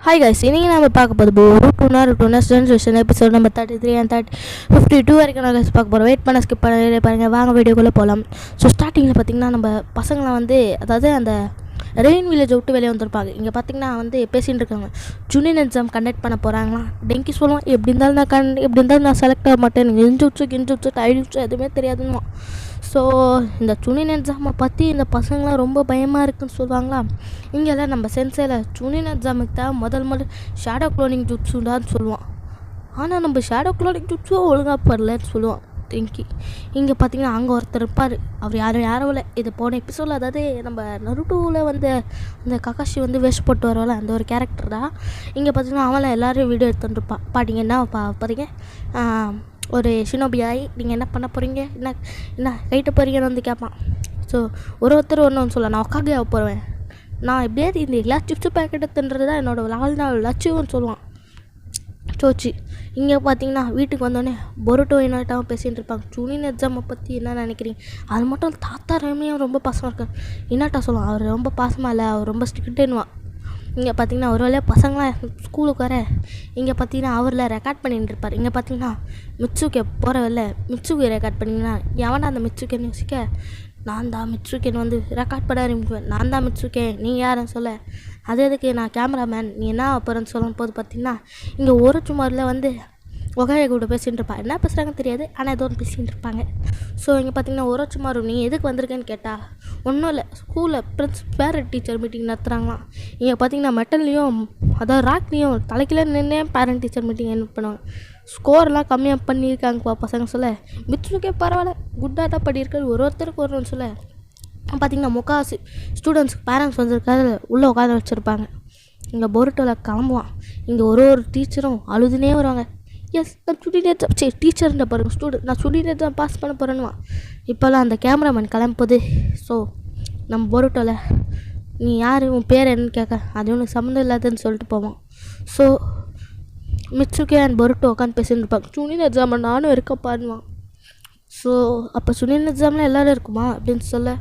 Hi guys, இன்னைக்கு நம்ம பார்க்க போகிறது root sensation episode number 33 and 52 வரைக்கும் நான் பார்க்க போகிறோம். வெயிட் பண்ண ஸ்கிப் பண்ண பாருங்கள், வாங்க வீடியோக்குள்ளே போகலாம். ஸோ ஸ்டார்டிங்கில் பார்த்திங்கன்னா நம்ம பசங்களாம் அதாவது அந்த ரெயின் வில்லேஜை விட்டு வெளியே வந்திருப்பாங்க. இங்கே பார்த்திங்கன்னா பேசிகிட்டு இருக்காங்க, ஜூனியர் எக்ஸாம் கண்டக்ட் பண்ண போகிறாங்களாம். டெங்கி சொல்லுவான், எப்படி இருந்தாலும் நான் செலக்ட் ஆக மாட்டேன், எனக்கு கிஞ்சு டைடிச்சு எதுவுமே தெரியாதுன்னு. ஸோ இந்த ஜூனியர் எக்ஸாமை பற்றி இந்த பசங்களாம் ரொம்ப பயமாக இருக்குதுன்னு சொல்லுவாங்களா. இங்கெல்லாம் நம்ம சென்சையில் ஜூனியர் எக்ஸாமுக்கு தான் முதல் ஷேடோ க்ளோனிங் ஜுட்ஸுடான்னு சொல்லுவான். ஆனால் நம்ம ஷேடோ க்ளோனிங் ஜுட்ஸும் ஒழுங்காக படலன்னு சொல்லுவான் டெங்கி. இங்கே பார்த்தீங்கன்னா அங்கே ஒருத்தர் இருப்பார், அவர் யாரும் இல்லை. இது போன எபிசோடில், அதாவது நம்ம நருட்டோவில் அந்த ககாஷி வேஸ்ட் போட்டு வரல, அந்த ஒரு கேரக்டர் தான். இங்கே பார்த்தீங்கன்னா அவளை எல்லோரும் வீடியோ எடுத்துட்டுருப்பான். பாட்டிங்க என்ன பார்த்தீங்க, ஒரு ஷினோபியாய் நீங்கள் என்ன பண்ண போகிறீங்க, என்ன கைட்ட போகிறீங்கன்னு கேட்பான். ஸோ ஒருத்தர் ஒன்று சொல்ல, நான் உக்காக போடுவேன், நான் எப்படியாவது இந்த எல்லா சிப்ஸ் பேக்கெட்டை தின்றது தான் என்னோடய வாழ்நாள் லட்சியம்னு சொல்லுவான் சோச்சி. இங்கே பார்த்தீங்கன்னா வீட்டுக்கு வந்தோடனே பொருட்டோ என்னட்டாவும் பேசிகிட்டு இருப்பாங்க. ஜூனியர் எக்ஸாமை பற்றி என்ன நினைக்கிறீங்க? அது மட்டும் தாத்தா ரேமையும் ரொம்ப பாசமாக இருக்கார். என்னட்டா சொல்லுவான், அவர் ரொம்ப பாசமாக இல்லை, அவர் ரொம்ப ஸ்ட்ரிக்ட்டுன்னுவான். இங்கே பார்த்தீங்கன்னா ஒரு வேலையாக பசங்களாம் ஸ்கூலுக்கு வர இங்கே பார்த்தீங்கன்னா அவரில் ரெக்கார்ட் பண்ணிட்டு இருப்பார். இங்கே பார்த்தீங்கன்னா மிட்சுக்கே போகிறவில்ல, மிட்சுக்கு ரெக்கார்ட் பண்ணிங்கன்னா எவனா அந்த மிட்சுக்கேன்னு யோசிக்க, நான் தான் மிட்சுக்கேன் ரெக்கார்ட் பண்ண ஆரம்பிக்குவேன். நான் தான் மிட்சுக்கே, நீ யாருன்னு சொல்ல, அது எதுக்கு நான் கேமராமேன், நீ என்ன போகிறேன்னு சொல்லும் போது பார்த்தீங்கன்னா இங்கே ஒரு சுமாரில் ஒகையை கூட பேசிகிட்டு இருப்பாள். என்ன பேசுகிறாங்கன்னு தெரியாது, ஆனால் ஏதோ ஒன்று பேசிகிட்டு இருப்பாங்க. ஸோ இங்கே பார்த்தீங்கன்னா ஒரு சுமார், நீ எதுக்கு வந்திருக்கேன்னு கேட்டால் ஒன்றும் இல்லை, ஸ்கூலில் பேரண்ட் டீச்சர் மீட்டிங் நடத்துகிறாங்களாம். இங்கே பார்த்தீங்கன்னா மெட்டல்லையும் அதாவது ராக்லேயும் தலைக்கில நின்று பேரண்ட் டீச்சர் மீட்டிங் என்ன பண்ணுவாங்க. ஸ்கோர்லாம் கம்மியாக பண்ணியிருக்காங்கப்பா பசங்க சொல்ல, மிச்சுக்கே பரவாயில்ல குட்டாக தான் பண்ணியிருக்காரு, ஒருத்தருக்கு ஒருன்னு சொல்ல. பார்த்திங்கன்னா முக்கால்வாசி ஸ்டூடெண்ட்ஸ்க்கு பேரண்ட்ஸ் வந்திருக்காது உள்ளே உட்காந்து வச்சுருப்பாங்க. இங்கே பொருட்டோவில் கிளம்புவான். இங்கே ஒரு டீச்சரும் அழுதுனே வருவாங்க. எஸ், நான் ஜூனியர் எக்ஸாம் டீச்சர்ன்ற பாருங்க ஸ்டூடெண்ட், நான் ஜூனியர் எக்ஸாம் பாஸ் பண்ண போகிறேன்னுவான். இப்போல்லாம் அந்த கேமராமேன் கிளம்புது. ஸோ நம்ம பொருட்டோவில், நீ யார், உன் பேர் என்னன்னு கேட்க, அது ஒன்று சம்மந்தம் இல்லாதுன்னு சொல்லிட்டு போவான். ஸோ மிட்சுக்கே அண்ட் பொருட்டோ உட்காந்து பேசிட்டு இருப்பாங்க. ஜூனியர் எக்ஸாமில் நானும் இருக்க பாருவான். ஸோ அப்போ ஜூனியர் எக்ஸாமில் எல்லோரும் இருக்குமா அப்படின்னு சொல்ல,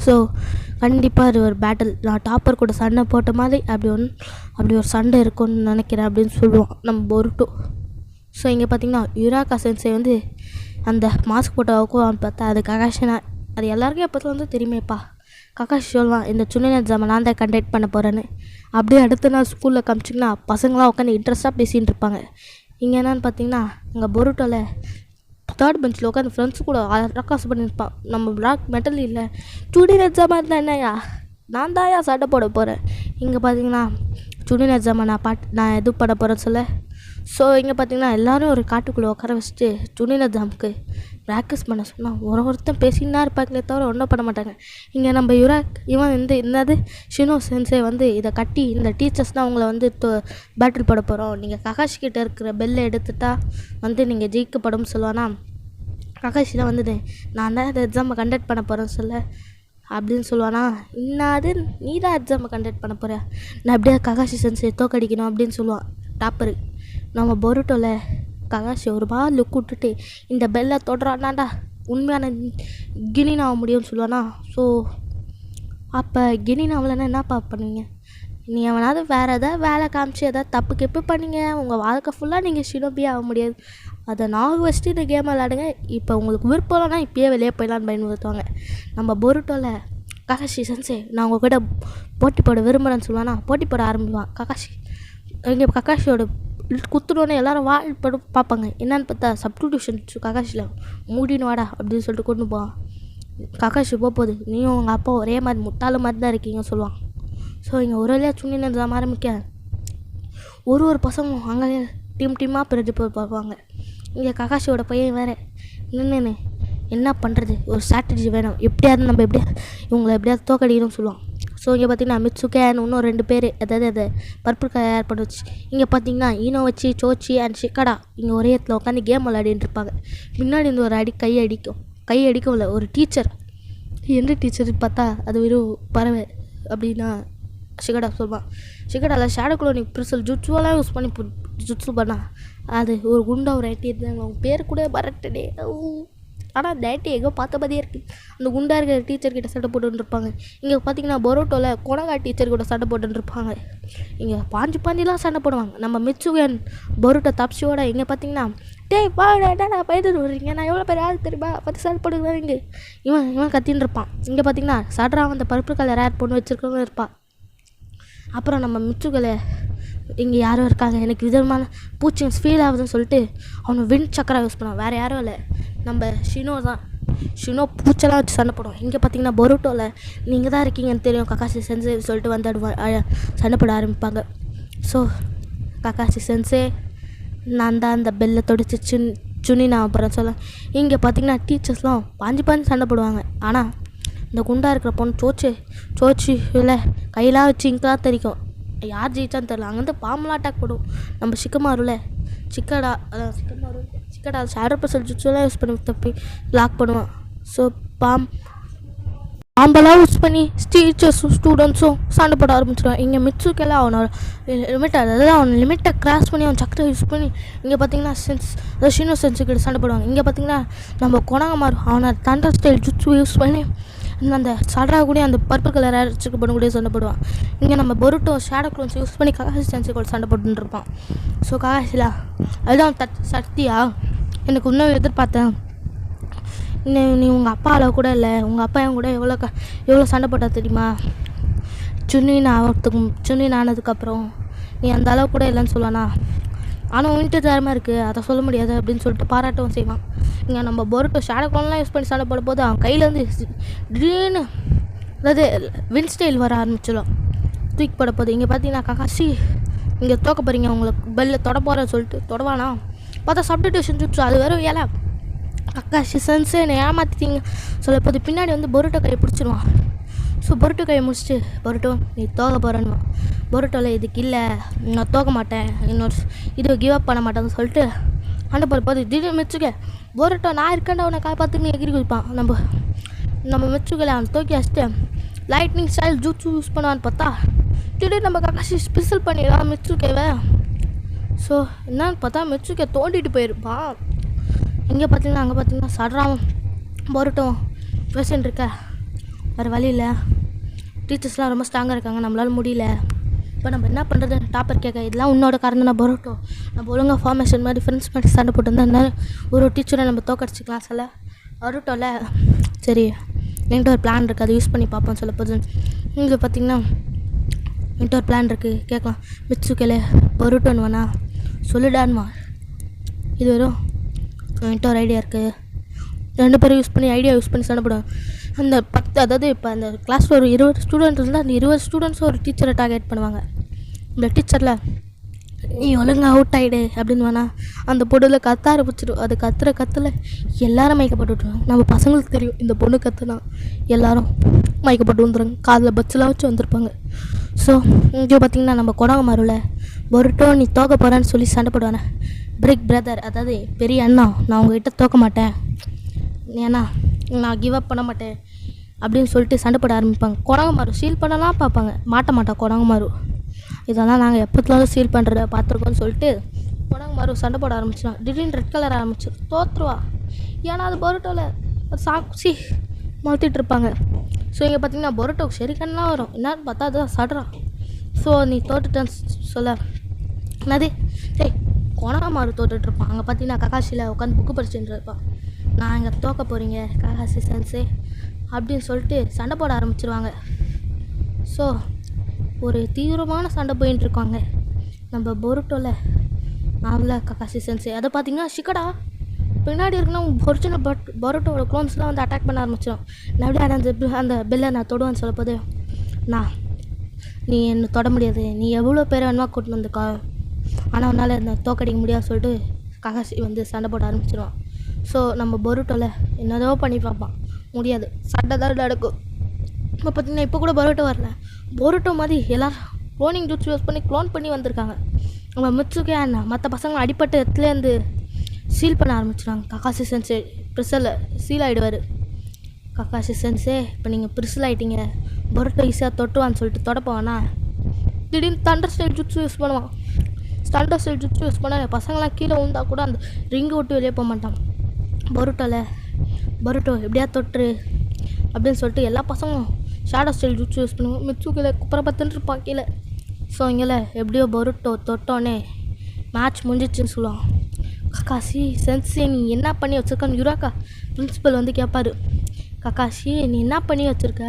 ஸோ கண்டிப்பாக அது ஒரு பேட்டில், நான் டாப்பர் கூட சண்டை போட்ட மாதிரி அப்படி ஒரு சண்டை இருக்கும்னு நினைக்கிறேன் அப்படின்னு சொல்லுவான் நம்ம பொருட்டோ. ஸோ இங்கே பார்த்தீங்கன்னா யுராகா சென்சை அந்த மாஸ்க் போட்டோவுக்கும் பார்த்தா அது ககாஷினா, அது எல்லாருக்கும் எப்போ தெரியுமேப்பா. ககாஷி சொல்லுவான், இந்த ஜூனியர் எக்ஸாமை நான் தான் கண்டக்ட் பண்ண போகிறேன்னு. அப்படியே அடுத்த நாள் ஸ்கூலில் காமிச்சிங்கன்னா பசங்களாம் உட்காந்து இன்ட்ரெஸ்ட்டாக பேசிகிட்டு இருப்பாங்க. இங்கே என்னென்னு பார்த்தீங்கன்னா இங்கே பொருட்டோவில் தேர்ட் பெஞ்சில் உட்காந்து ஃப்ரெண்ட்ஸ் கூட ரக்காசு பண்ணியிருப்பான். நம்ம பிளாக் மெட்டல் இல்லை, ஜூனியர் எக்ஸாமாக இருந்தால் என்னையா, நான் தான்யா சட்டை போட போகிறேன். இங்கே பார்த்தீங்கன்னா ஜூனியர் எக்ஸாமை நான் எது பண்ண போகிறேன்னு சொல்ல. ஸோ இங்கே பார்த்தீங்கன்னா எல்லோரும் ஒரு காட்டுக்குள்ளே உட்கார வச்சுட்டு ஜூனியர் எக்ஸாமுக்கு ப்ராக்டிஸ் பண்ண சொன்னால் ஒருத்தன் பேசினா இருப்பாங்களே தவிர ஒன்றும் பண்ண மாட்டாங்க. இங்கே நம்ம இவன் என்னது ஷினோ சென்சே இதை கட்டி, இந்த டீச்சர்ஸ் தான் அவங்கள பேட்டில் போட போகிறோம், நீங்கள் ககாஷி கிட்டே இருக்கிற பெல்லை எடுத்துட்டா நீங்கள் ஜெயிக்கப்படும் சொல்லுவானா. ககாஷி தான் நான் தான் இந்த எக்ஸாமை கண்டக்ட் பண்ண போகிறேன்னு சொல்ல அப்படின்னு சொல்லுவானா. இன்னாது நீ தான் எக்ஸாமை கண்டக்ட் பண்ண போகிற, நான் எப்படியா ககாஷி சென்சே தோக்கடிக்கணும் அப்படின்னு சொல்லுவான் டாப்பரு. நம்ம பொருட்டோவில் ககாஷி ஒரு லுக் விட்டுட்டு, இந்த பெல்லை தொடுறானாண்டா உண்மையான கினின் ஆக முடியும்னு சொல்லுவானா. ஸோ அப்போ கினின் ஆகலைன்னா என்னப்பா பண்ணுவீங்க, நீ அவனாவது வேறு எதாவது வேலை காமிச்சு எதாவது தப்பு கெப்பு பண்ணிங்க, உங்கள் வாழ்க்கை ஃபுல்லாக நீங்கள் ஷினோபியே ஆக முடியாது. அதை நான் வச்சுட்டு இந்த கேம் விளாடுங்க, இப்போ உங்களுக்கு விருப்பம் இல்லைனா இப்போயே வெளியே போயிடலான்னு பயன்படுத்துவாங்க. நம்ம பொருட்டோவில் ககாஷி சென்சே, நான் உங்கள்கிட்ட போட்டி போட விரும்புகிறேன்னு சொல்லுவானா. போட்டி போட ஆரம்பிப்பான் ககாஷி. இங்கே ககாஷியோட குத்துனோடனே எல்லோரும் படம் பார்ப்பாங்க. என்னன்னு பார்த்தா சப்ஸ்டிடியூஷன் ககாஷியில் மூடின்னு வாடா அப்படின்னு சொல்லிட்டு கொண்டு போவான். ககாஷி போகுது, நீயும் உங்கள் அப்பா ஒரே மாதிரி முட்டாள மாதிரி தான் இருக்கீங்க சொல்லுவான். ஸோ இங்கே ஒரு வழியாக சுண்ணின்னு எக்ஸாம் ஆரம்பிக்க ஒரு பசங்க அங்கே டீமாக பிரிஞ்சு போய் பார்ப்பாங்க. இங்கே ககாஷியோட பையன் வேறு நின்று என்ன பண்ணுறது, ஒரு ஸ்ட்ராட்டஜி வேணும், எப்படியாவது நம்ம இவங்களை எப்படியாவது தோக்கடிக்கணும்னு சொல்லுவான். ஸோ இங்கே பார்த்தீங்கன்னா மிட்சுகேன் இன்னும் 2 பேர், அதாவது அதை பர்பிள் கலர் பண்ண வச்சு, இங்கே பார்த்தீங்கன்னா ஈனோ வச்சு சோச்சி அண்ட் ஷிக்கடா இங்கே ஒரே இடத்துல உட்காந்து கேம் விளையாடிட்டு இருப்பாங்க. முன்னாடி ஒரு கை அடிக்கும் இல்லை ஒரு டீச்சர், எந்த டீச்சர் பார்த்தா அது வெறும் பறவை அப்படின்னா ஷிகடா சொல்லுவான். ஷிகடாவில் ஷேடோ க்ளோனிங் பிரிசல் ஜுட்ஸுவெல்லாம் யூஸ் பண்ணி ஜுட்ஸு பண்ணா, அது ஒரு குண்டா ஒரு ஐட்டி இருந்தாங்க, அவங்க பேர் கூட மறட்டனே. ஆனால் டேட்டி எங்கோ பார்த்த மாதிரியே இருக்குது. அந்த குண்டா இருக்கிற டீச்சர்கிட்ட சண்டை போட்டுருப்பாங்க. இங்கே பார்த்தீங்கன்னா பரோட்டோவில் கொனகா டீச்சர் கூட சண்டை போட்டுருப்பாங்க. இங்கே பாஞ்சிலாம் சண்டை போடுவாங்க. நம்ம மிச்சுகன் பரோட்டோ தப்சியோட இங்கே பார்த்தீங்கன்னா டேய் பாடா என்னடா பயந்துட்டு வர்றீங்க, நான் எவ்வளோ பேர் ஆள் தெரியுமா பற்றி சண்டை போட்டுக்கிறேன். இவன் கத்தின்னு இருப்பான். இங்கே பார்த்தீங்கன்னா சட்ரா அந்த பருப்பு கலர் ஆட் பண்ணி வச்சுருக்கவங்க இருப்பான். அப்புறம் நம்ம மிச்சுகளை இங்கே யாரும் இருக்காங்க, எனக்கு விதமான பூச்சிங்ஸ் ஃபீல் ஆகுதுன்னு சொல்லிட்டு அவனை வின் சக்கரா யூஸ் பண்ணுவான். வேறு யாரும் இல்லை, நம்ம ஷினோ தான். ஷினோ பூச்செல்லாம் வச்சு சண்டை போடுவோம். இங்கே பார்த்தீங்கன்னா பரோட்டோவில் நீங்கள் தான் இருக்கீங்கன்னு தெரியும் கக்காசி சென்சே சொல்லிட்டு வந்து சண்டை போட ஆரம்பிப்பாங்க. ஸோ கக்காசி சென்சே நான் தான் அந்த பெல்லை தொடிச்சு சுனி நான் அப்புறம் சொல்ல. இங்கே பார்த்தீங்கன்னா டீச்சர்ஸ்லாம் பாஞ்சு சண்டை போடுவாங்க. ஆனால் இந்த குண்டா இருக்கிற பொண்ணு சோச்சு இல்லை கையெல்லாம் வச்சு இங்கெல்லாம் தெரிக்கும். யார் ஜெயிச்சான்னு தெரில. அங்கேருந்து பாம்பெலாம் அட்டாக் போடுவோம். நம்ம சிக்கமாருல சிக்கடா ஷேடோ பர்சல் ஜுட்ஸெல்லாம் யூஸ் பண்ணி தப்பி லாக் பண்ணுவான். ஸோ பாம்பெல்லாம் யூஸ் பண்ணி டீச்சர்ஸும் ஸ்டூடெண்ட்ஸும் சண்டை போட ஆரம்பிச்சிடுவான். இங்கே மிச்சுக்கெல்லாம் அவனோட அதாவது அவன் லிமிட்டை கிராஸ் பண்ணி அவன் சக்கரை யூஸ் பண்ணி இங்கே பார்த்தீங்கன்னா அதாவது ஷினோ சென்ஸுக்கிட்ட சண்டை போடுவாங்க. இங்கே பார்த்தீங்கன்னா நம்ம கொனகமாரு அவனை தண்டர் ஸ்டைல் ஜுட்ஸு யூஸ் பண்ணி அந்த சட்ரா கூட அந்த பர்பிள் கலர் அரைச்சிக்கு பண்ணக்கூடிய சண்டை போடுவான். இங்கே நம்ம பொருட்டோ ஷேடோ க்ளோன்ஸ் யூஸ் பண்ணி ககாசி சென்ஸு கூட சண்டை போட்டுருப்பான். ஸோ ககாசிலா அதுதான் சக்தியா எனக்கு இன்னும் எதிர்பார்த்தேன். நீ உங்கள் அப்பா அளவு கூட இல்லை, உங்கள் அப்பா என் கூட எவ்வளோ சண்டை போட்டா தெரியுமா? சுன்னி ஆனதுக்கப்புறம் நீ அந்த அளவு கூட இல்லைன்னு சொல்லனா, ஆனால் உன்ட்டு திறமை இருக்குது அதை சொல்ல முடியாது அப்படின்னு சொல்லிட்டு பாராட்டவும் செய்வான். இங்கே நம்ம பொருட்டோ ஷேடோ க்ளோன்லாம் யூஸ் பண்ணி சண்டை போடும் போது அவன் கையிலேருந்து திடீர்னு அதாவது வின் ஸ்டைல் வர ஆரம்பிச்சிடும். தூக்கி போட போகுது. இங்கே பார்த்தீங்கன்னா ககாசி இங்கே தோக்க போகிறீங்க, உங்களுக்கு பெல்ல தொட போகிறேன்னு சொல்லிட்டு தொடவானா பார்த்தா சப்டிடியூஷன் சுற்று அது வெறும் ஏழை கக்காசி சென்ஸு என்னை ஏமாற்றிட்டீங்க சொல்ல போது பின்னாடி வந்து பொருட்டோ கையை பிடிச்சிடுவான். ஸோ பொருட்டோ கையை முடிச்சுட்டு பொருட்டோ நீ தோக்க போகிறேன்னு பொருட்டோவில் இதுக்கு இல்லை நான் தோக்க மாட்டேன் இன்னொரு இது கிவ் அப் பண்ண மாட்டேன்னு சொல்லிட்டு அண்டை போது திடீர்னு மிச்சுக்க பொருட்டோ நான் இருக்கேன்டா அவனை காப்பாற்றுன்னு எகிரி குதிப்பான். நம்ம மிச்சுக்கலை அவன் தூக்கி வச்சுட்டு லைட்னிங் ஸ்டைல் ஜூட்ஸு யூஸ் பண்ணுவான்னு பார்த்தா திடீர்னு நம்ம கக்காசி ஸ்பெஷல் பண்ணிடலாம் மிச்சுக்கேவை. ஸோ என்னன்னு பார்த்தா மிச்சுக்கே தோண்டிட்டு போயிருப்பான். இங்கே பார்த்தீங்கன்னா சட்ராவும் பொருட்டும் பேசின்னு இருக்க வேறு வழி இல்லை. டீச்சர்ஸ்லாம் ரொம்ப ஸ்ட்ராங்காக இருக்காங்க, நம்மளால் முடியல. இப்போ நம்ம என்ன பண்ணுறது டாப்பர் கேட்க இதெல்லாம் உன்னோட காரணம் நான் பொருட்டோ நம்ம ஒழுங்காக ஃபார்மேஷன் மாதிரி ஃப்ரெண்ட்ஸ் மாதிரி சண்டை போட்டுருந்தா ஒரு டீச்சரை நம்ம தோக்கடிச்சிக்கலாம் சொல்ல பொருட்டோவில் சரி என்கிட்ட ஒரு பிளான் இருக்குது அதை யூஸ் பண்ணி பார்ப்போம் சொல்ல போது. இங்கே பார்த்தீங்கன்னா என்கிட்ட ஒரு பிளான் இருக்குது கேட்கலாம் மிச்சுக்கலே பொருட்டோன்னு வேணா சொல்லிடான்மா இது வரும் என்கிட்ட ஒரு ஐடியா இருக்குது. 2 பேரும் ஐடியா யூஸ் பண்ணி சண்டை போடுவாங்க. அந்த 10 அதாவது இப்போ அந்த கிளாஸில் ஒரு 20 ஸ்டூடெண்ட் இருந்தால் அந்த 20 ஸ்டூடெண்ட்ஸும் ஒரு டீச்சரை டார்கெட் பண்ணுவாங்க. இந்த டீச்சரில் நீ ஒழுங்காக அவுட் ஆகிடு அப்படின்னு வேணா அந்த பொண்ணுல கத்த ஆரம்பிச்சிடும். அது கத்தில் எல்லாரும் மயக்கப்பட்டு விட்ருவாங்க. நம்ம பசங்களுக்கு தெரியும் இந்த பொண்ணு கற்றுனா எல்லாரும் மயக்கப்பட்டு வந்துடுறாங்க, காதில் பச்செலாம் வச்சு வந்திருப்பாங்க. ஸோ இங்கே பார்த்திங்கன்னா நம்ம கொடகமாருல பொருட்டோ நீ தோக்க போகிறான்னு சொல்லி சண்டை போடுவானே பிரிக் பிரதர் அதாவது பெரிய அண்ணா நான் உங்ககிட்ட தோக்க மாட்டேன் ஏன்னா நான் கிவ் அப் பண்ண மாட்டேன் அப்படின்னு சொல்லிட்டு சண்டை போட ஆரம்பிப்பாங்க. கொடகமாரு சீல் பண்ணலாம் பார்ப்பாங்க, மாட்டேன் கொடகமாரு இதெல்லாம் நாங்கள் எப்போத்துலாவது சீல் பண்ணுறத பார்த்துருக்கோன்னு சொல்லிட்டு கொடகமாரு சண்டை போட ஆரம்பிச்சிடும். திடீர்னு ரெட் கலர் ஆரம்பிச்சிடும் தோற்றுருவா. ஏன்னா அது பொருட்டோவில் சாக்குச்சி மாற்றிட்டு இருப்பாங்க. ஸோ இங்கே பார்த்தீங்கன்னா பொருட்டோக்கு ஷெரிகன்லாம் வரும். என்னன்னு பார்த்தா அதுதான் சடுறான். ஸோ நீ தோட்டுட்டேன்னு சொல்ல என்னது டேய் கொடகமாரு தோட்டுட்ருப்பான். அங்கே பார்த்தீங்கன்னா ககாசியில் உட்காந்து புக்கு படிச்சுட்டு இருப்பான். நான் இங்கே தோக்க போகிறீங்க ககாசி சென்ஸே அப்படின்னு சொல்லிட்டு சண்டை போட ஆரம்பிச்சிருவாங்க. ஸோ ஒரு தீவிரமான சண்டை போயின்னு இருக்காங்க நம்ம பொருட்டோவில் நாவில் ககாசி சென்ஸே. அதை பார்த்தீங்கன்னா சிக்கடா பின்னாடி இருக்குன்னா ஒரிஜினல் பொருட்டோட க்ளோன்ஸ்லாம் வந்து அட்டாக் பண்ண ஆரம்பிச்சிடும். நான் அப்படியே அந்த பெல்லை நான் தொடுவேன்னு சொல்ல போது நீ என்னை தொட முடியாது, நீ எவ்வளோ பேரை வேணுமா கூட்டின்னு வந்துக்கா ஆனால் அவனால் என்ன தோக்கடிக்க முடியாது சொல்லிட்டு ககாசி வந்து சண்டை போட ஆரம்பிச்சிடுவான். ஸோ நம்ம பொருட்டோவில் என்னதோ பண்ணி பார்ப்பான், முடியாது சண்டை தான் நடக்கும். இப்போ பார்த்தீங்கன்னா இப்போ கூட பொருட்டோ வரல, பொருட்டோ மாதிரி எல்லோரும் க்ளோனிங் ஜூட்ஸ் யூஸ் பண்ணி க்ளோன் பண்ணி வந்திருக்காங்க. நம்ம மிச்சுக்கே அண்ணா மற்ற பசங்களை அடிப்பட்டு இடத்துலேருந்து சீல் பண்ண ஆரம்பிச்சிடுவாங்க. ககாசி சென்ஸே ப்ரிசலில் சீல் ஆகிடுவார். ககாசி சென்ஸே இப்போ நீங்கள் ப்ரிசல் ஆகிட்டீங்க பொருட்டோ ஈஸியாக தொட்டுவான்னு சொல்லிட்டு தொடப்போவானா திடீர்னு தண்டர் ஸ்டைல் ஜூட்ஸ் யூஸ் பண்ணுவான். தண்டர் ஸ்டைல் ஜூட்ஸ் யூஸ் பண்ணால் பசங்களாம் கீழே விழுந்தா கூட அந்த ரிங்கை விட்டு வெளியே போக மாட்டான். பொருட்டோவில் பருட்டோ எப்படியா தொட்டுரு அப்படின்னு சொல்லிட்டு எல்லா பசங்களும் ஷேடோ ஸ்டைல் ஜூட்ஸு யூஸ் பண்ணுவோம். மிச்சு கீழே குப்பரை பத்துன்னு இருப்பான் கீழே. ஸோ இங்கே எப்படியோ பருட்டோ தொட்டோன்னே மேட்ச் முடிஞ்சிச்சுன்னு சொல்லுவான். கக்காஷி சென்சே நீ என்ன பண்ணி வச்சுருக்கான்னு யுராக்கா பிரின்சிபல் வந்து கேட்பாரு. கக்காஷி நீ என்ன பண்ணி வச்சுருக்க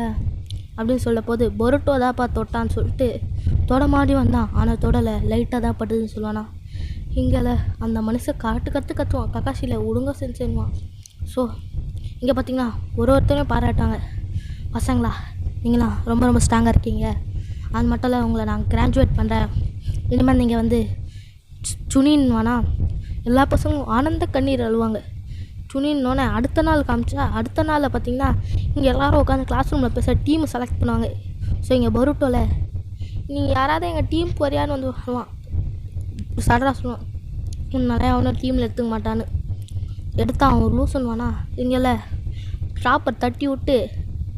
அப்படின்னு சொல்ல போது பொருட்டோ தான்ப்பா தொட்டான்னு சொல்லிட்டு தொட மாதிரி வந்தான். ஆனால் தொடலை, லைட்டாக தான் பட்டுதுன்னு சொல்லுவானா. இங்கே அந்த மனுஷன் கற்றுவான். கக்காஷியில் ஒழுங்கா சென்சேன்னுவான். ஸோ இங்கே பார்த்தீங்கன்னா ஒருத்தரையும் பாராட்டாங்க. பசங்களா நீங்களாம் ரொம்ப ரொம்ப ஸ்ட்ராங்காக இருக்கீங்க. அது மட்டும் இல்லை உங்களை நான் கிராஜுவேட் பண்ணுறேன். இனிமேல் நீங்கள் வந்து சுனின்னு வேணா எல்லா பசங்களும் ஆனந்த கண்ணீர் அழுவாங்க. சுனின்னோன்னே அடுத்த நாள் காமிச்சா அடுத்த நாளில் பார்த்தீங்கன்னா இங்கே எல்லோரும் உட்காந்து கிளாஸ் ரூமில் பேச டீம் செலக்ட் பண்ணுவாங்க. ஸோ இங்கே பருட்டோவில் நீங்கள் யாராவது எங்கள் டீம் போறியான்னு வந்து வருவான். சடரா சொல்லுவான் நிறையா அவனும் டீமில் எடுத்துக்க மாட்டான்னு. எடுத்தான் அவன் ஒரு லூசுன்னுவானா. இங்கே ட்ராப்பர் தட்டி விட்டு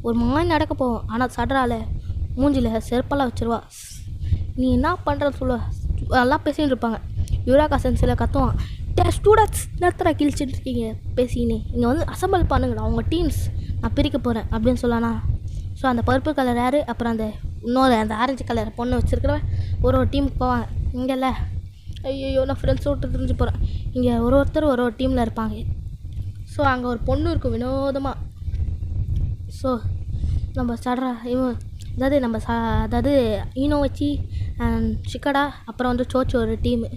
ஒரு மாதிரி நடக்க போவோம். ஆனால் சடரால் மூஞ்சியில் செருப்பெல்லாம் வச்சுருவா. நீ என்ன பண்ணுறன்னு சொல்லுவ எல்லாம் பேசின்னு இருப்பாங்க. யுராக்கா சென்ஸில் கத்துவான். ஸ்டூடெண்ட்ஸ் நேரத்தில் கிழிச்சிட்டு இருக்கீங்க பேசினே இங்கே வந்து அசம்பிள் பண்ணுங்கடா அவங்க டீம்ஸ் நான் பிரிக்க போகிறேன் அப்படின்னு சொல்லலாம்னா. ஸோ அந்த பர்பிள் கலர் யார், அப்புறம் அந்த இன்னொரு அந்த ஆரஞ்சு கலர் பொண்ணு வச்சுருக்கிறவன் ஒரு டீமுக்கு போவாங்க. இங்கேல்ல ஐயோ நான் ஃப்ரெண்ட்ஸ் விட்டு தெரிஞ்சு போகிறேன். இங்கே ஒருத்தர் ஒரு டீமில் இருப்பாங்க. ஸோ அங்கே ஒரு பொண்ணு இருக்கும் வினோதமாக. ஸோ நம்ம சடரா இவன் அதாவது ஈனோ வச்சு சிக்கடா அப்புறம் வந்து சோச்சு ஒரு டீமு.